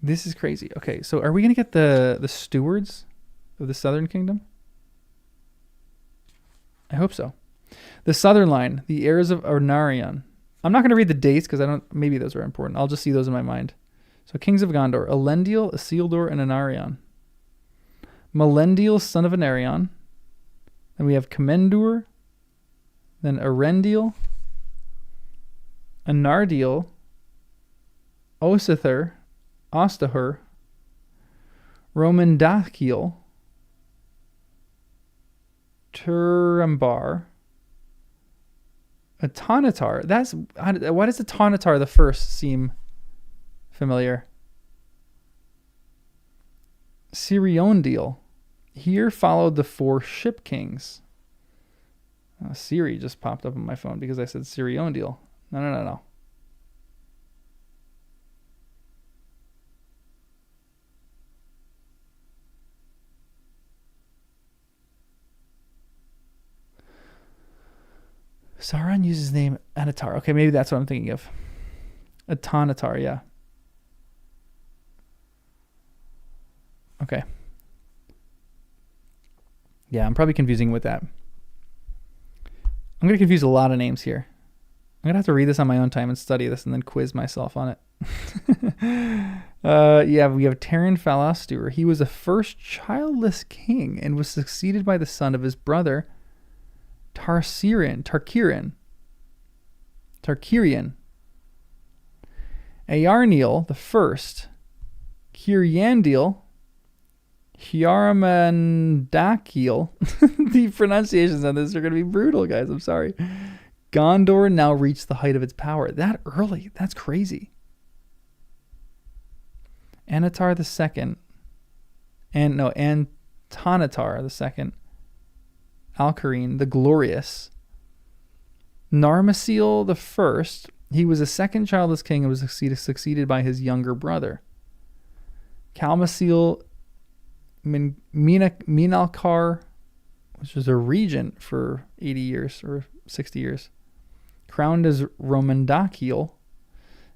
This is crazy. Okay, so are we going to get the stewards of the Southern Kingdom? I hope so. The Southern line, the heirs of Arnarion. I'm not going to read the dates because maybe those are important. I'll just see those in my mind. So kings of Gondor, Elendil, Isildur, and Anarion. Melendil, son of Anarion. Then we have Commendur. Then Earendil. Anardil. Osithir. Ostahur. Romandakiel. Turambar. Atanatar. Why does Atanatar the First seem familiar? Siriondil. Here followed the four ship kings. Siri just popped up on my phone because I said Siriondil. No. Sauron uses his name Anatar. Okay, maybe that's what I'm thinking of. Atanatar, yeah. Okay. Yeah, I'm probably confusing with that. I'm going to confuse a lot of names here. I'm going to have to read this on my own time and study this and then quiz myself on it. Yeah, we have Taran Falastur. He was the first childless king and was succeeded by the son of his brother, Tarkirian. Earnil the First. Kiryandil. Hjarmandakiel. The pronunciations on this are going to be brutal, guys. I'm sorry. Gondor now reached the height of its power. That early. That's crazy. Anatar the Second. Antanatar the Second. Alcarine the Glorious. Narmacil the First. He was a second childless king and was succeeded by his younger brother. Calmacil Minalcar, which was a regent for 80 years or 60 years, crowned as Romandakiel,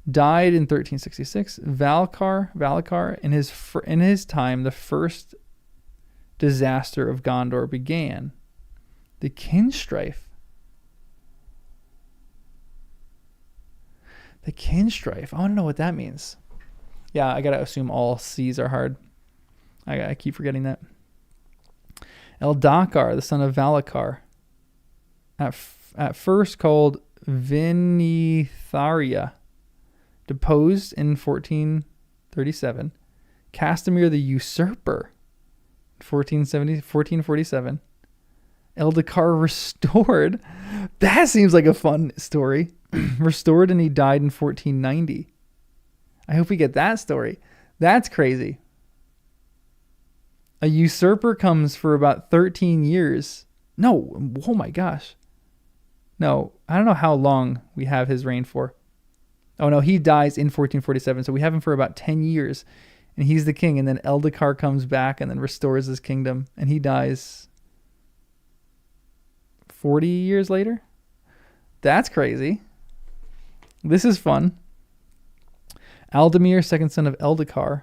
died in 1366. Valakar, in his time, the first disaster of Gondor began. The Kinstrife. I want to know what that means. Yeah, I gotta assume all C's are hard. I keep forgetting that. Eldakar, the son of Valakar, at first called Vinitharia, deposed in 1437. Castamir the Usurper, 1447. Eldakar restored. That seems like a fun story. Restored, and he died in 1490. I hope we get that story. That's crazy. A usurper comes for about 13 years. No, oh my gosh. No, I don't know how long we have his reign for. Oh no, he dies in 1447, so we have him for about 10 years. And he's the king, and then Eldakar comes back and then restores his kingdom, and he dies 40 years later? That's crazy. This is fun. Aldemir, second son of Eldakar.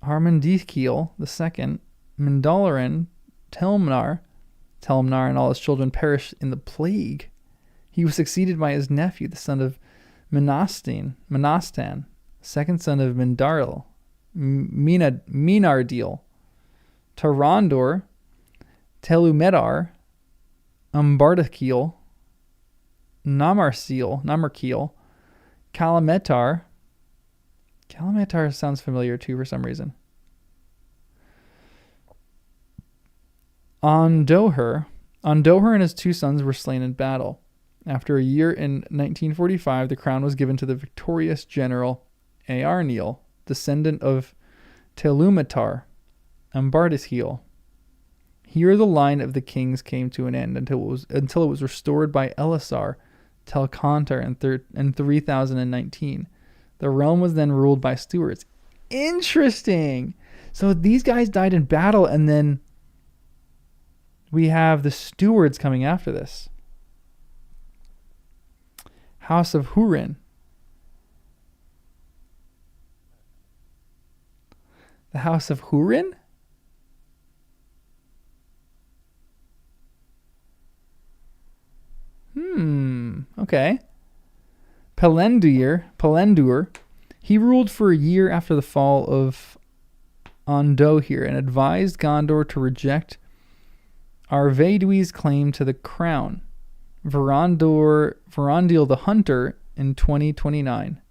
Harmondikil, the second. Mindalarin, Telmnar and all his children perished in the plague. He was succeeded by his nephew, the son of Menastan, second son of Mindaril, Minardil, Tarandor, Telumedar, Umbardakil, Namarkil, Kalametar. Kalametar sounds familiar too for some reason. Ondoher and his two sons were slain in battle. After a year in 1945, the crown was given to the victorious general Earendil, descendant of Telumatar, Umbardakil. Here the line of the kings came to an end until it was restored by Elisar Telcontar in 3019. The realm was then ruled by stewards. Interesting. So these guys died in battle, and then we have the stewards coming after this. House of Hurin. The House of Hurin? Okay. Pelendur, he ruled for a year after the fall of Ondohir and advised Gondor to reject Arvedwi's claim to the crown. Verandil the Hunter in 2029.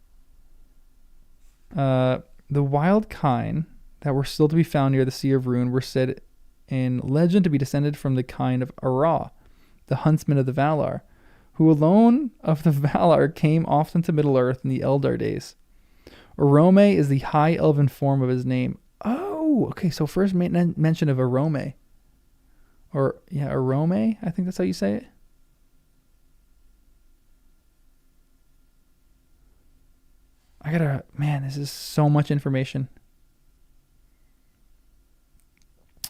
The wild kine that were still to be found near the Sea of Rune were said in legend to be descended from the kine of Ara, the huntsman of the Valar, who alone of the Valar came often to Middle-earth in the Eldar days. Orome is the high elven form of his name. Oh, okay, so first mention of Orome. Orome, I think that's how you say it. This is so much information.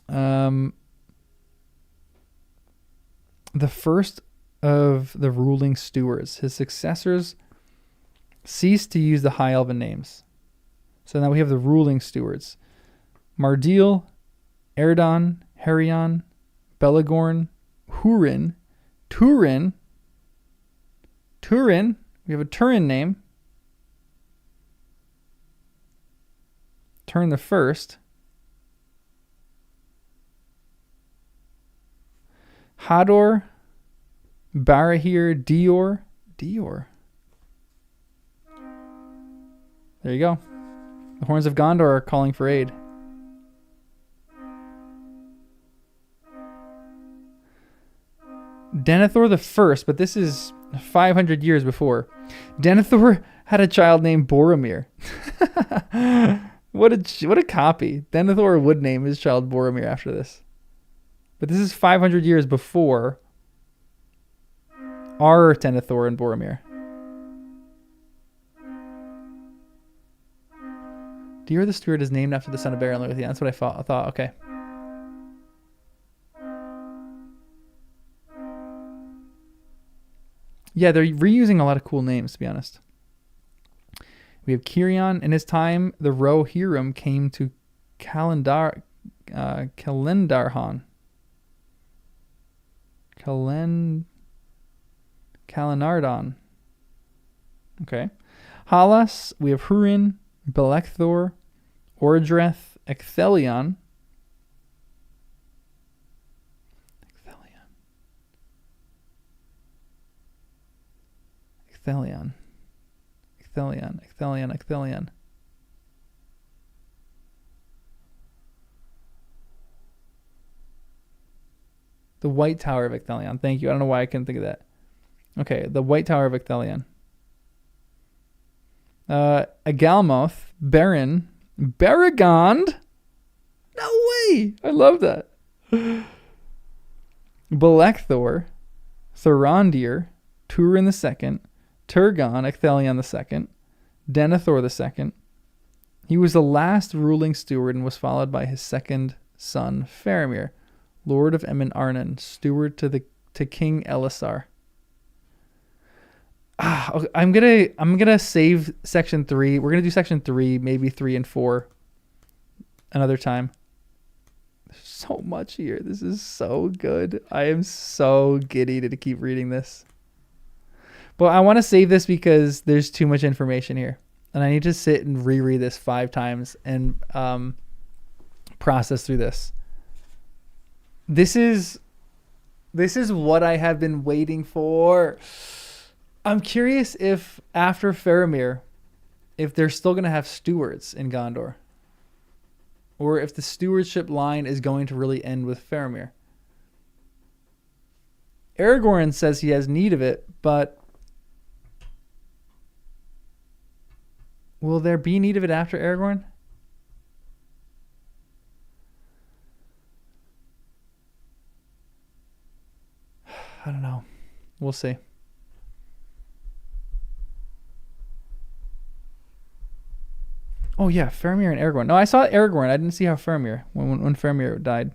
The first of the ruling stewards, his successors ceased to use the high elven names. So now we have the ruling stewards. Mardil, Erdon, Herion, Belegorn, Hurin, Turin. We have a Turin name. Turn the first. Hador, Barahir, Dior. There you go. The horns of Gondor are calling for aid. Denethor the First, but this is 500 years before. Denethor had a child named Boromir. What a copy. Denethor would name his child Boromir after this. But this is 500 years before our Denethor and Boromir. Dior the Steward is named after the son of Earendil. Yeah, that's what I thought. Okay. Yeah, they're reusing a lot of cool names, to be honest. We have Kirion. In his time, the Rohirrim came to Kalendarhan. Kalenardon. Okay. Halas, we have Hurin. Belecthor, Ordreth, Ecthelion. Ecthelion. The White Tower of Ecthelion. Thank you. I don't know why I couldn't think of that. Okay, the White Tower of Ecthelion. Agalmoth, Baron, Baragond. No way! I love that. Belecthor, Thorondir, Turin II, Turgon, Ecthelion II, Denethor II. He was the last ruling steward and was followed by his second son, Faramir, Lord of Emin Arnon, steward to King Elisar. I'm gonna save section 3. We're gonna do section 3, maybe 3 and 4 another time. There's so much here. This is so good. I am so giddy to keep reading this. But I want to save this because there's too much information here. And I need to sit and reread this 5 times and process through this. This is what I have been waiting for. I'm curious if after Faramir, if they're still going to have stewards in Gondor. Or if the stewardship line is going to really end with Faramir. Aragorn says he has need of it, but will there be need of it after Aragorn? I don't know. We'll see. Oh yeah, Faramir and Aragorn. No, I saw Aragorn. I didn't see how Faramir when Faramir died.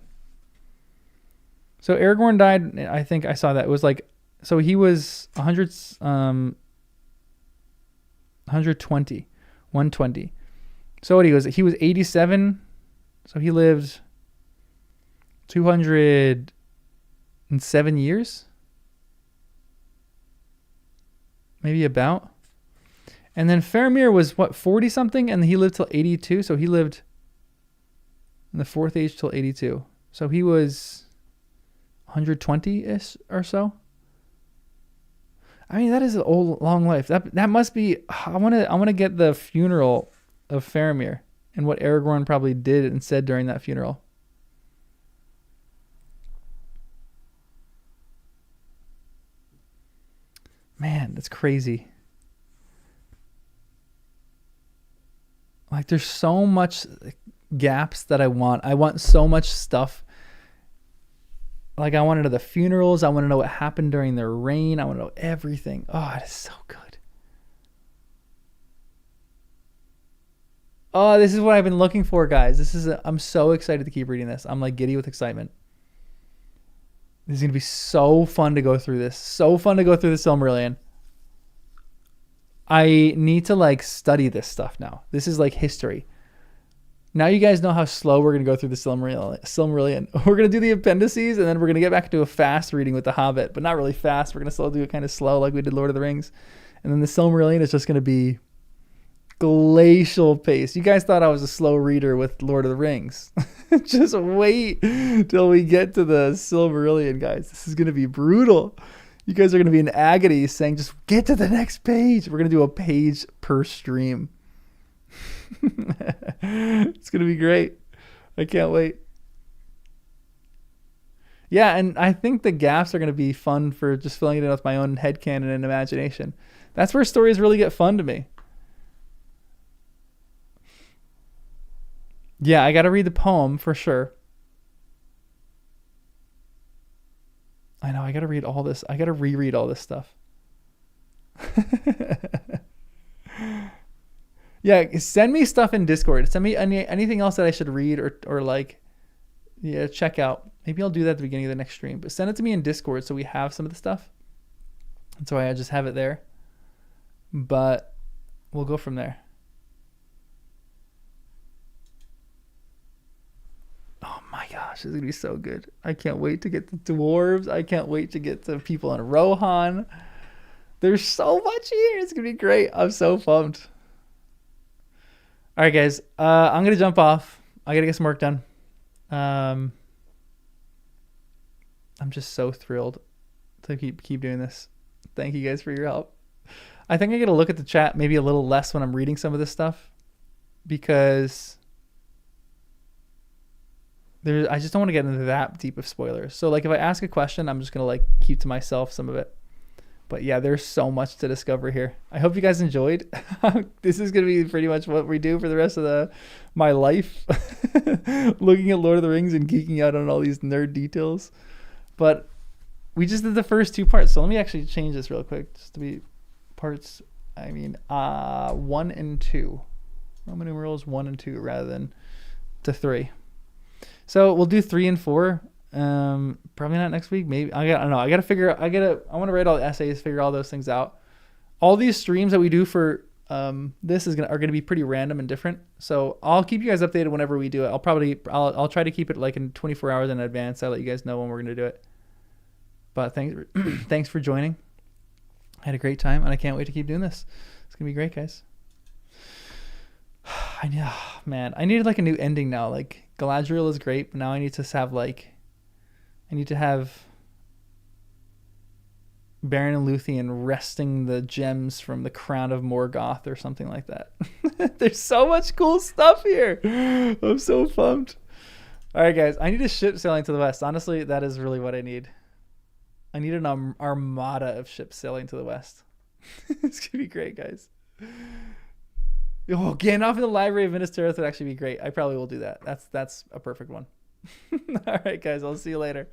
So Aragorn died. I think I saw that. It was like, so he was 120. So what he was 87. So he lived 207 years. Maybe about. And then Faramir was, 40 something? And he lived till 82. So he lived in the Fourth Age till 82. So he was 120-ish or so. I mean, that is an old, long life. That must be, I want to get the funeral of Faramir and what Aragorn probably did and said during that funeral. Man, that's crazy. Like, there's so much gaps that I want. I want so much stuff. Like, I want to know the funerals. I want to know what happened during their reign. I want to know everything. Oh, it is so good. Oh, this is what I've been looking for, guys. I'm so excited to keep reading this. I'm like giddy with excitement. This is going to be so fun to go through this. So fun to go through the Silmarillion. I need to like study this stuff now. This is like history. Now you guys know how slow we're going to go through the Silmarillion. We're going to do the appendices and then we're going to get back to a fast reading with The Hobbit, but not really fast. We're going to still do it kind of slow like we did Lord of the Rings. And then the Silmarillion is just going to be glacial pace. You guys thought I was a slow reader with Lord of the Rings. Just wait till we get to the Silmarillion, guys. This is going to be brutal. You guys are going to be in agony saying, just get to the next page. We're going to do a page per stream. It's going to be great. I can't wait. Yeah, and I think the gaps are going to be fun for just filling it in with my own headcanon and imagination. That's where stories really get fun to me. Yeah, I got to read the poem for sure. I know, I got to read all this. I got to reread all this stuff. Yeah, send me stuff in Discord. Send me anything else that I should read or like, yeah, check out. Maybe I'll do that at the beginning of the next stream. But send it to me in Discord so we have some of the stuff. And so I just have it there. But we'll go from there. Oh my gosh, this is going to be so good. I can't wait to get the dwarves. I can't wait to get the people in Rohan. There's so much here. It's going to be great. I'm so pumped. All right, guys. I'm gonna jump off. I gotta get some work done. I'm just so thrilled to keep doing this. Thank you guys for your help. I think I gotta look at the chat maybe a little less when I'm reading some of this stuff, because I just don't want to get into that deep of spoilers. So like if I ask a question, I'm just gonna like keep to myself some of it. But yeah, there's so much to discover here. I hope you guys enjoyed. This is gonna be pretty much what we do for the rest of my life, looking at Lord of the Rings and geeking out on all these nerd details. But we just did the first 2 parts, so let me actually change this real quick just to be parts. I mean, 1 and 2, Roman numerals 1 and 2 rather than to 3. So we'll do 3 and 4. Probably not next week. Maybe I don't know. I want to write all the essays, figure all those things out. All these streams that we do for this are gonna be pretty random and different. So I'll keep you guys updated whenever we do it. I'll try to keep it like in 24 hours in advance. I'll let you guys know when we're gonna do it. But thanks for joining. I had a great time, and I can't wait to keep doing this. It's gonna be great, guys. I needed like a new ending now. Like Galadriel is great, but now I need to have Beren and Luthien wresting the gems from the crown of Morgoth or something like that. There's so much cool stuff here. I'm so pumped. All right, guys. I need a ship sailing to the west. Honestly, that is really what I need. I need an armada of ships sailing to the west. It's going to be great, guys. Oh, Gandalf in the Library of Minas Tirith would actually be great. I probably will do that. That's a perfect one. All right, guys. I'll see you later.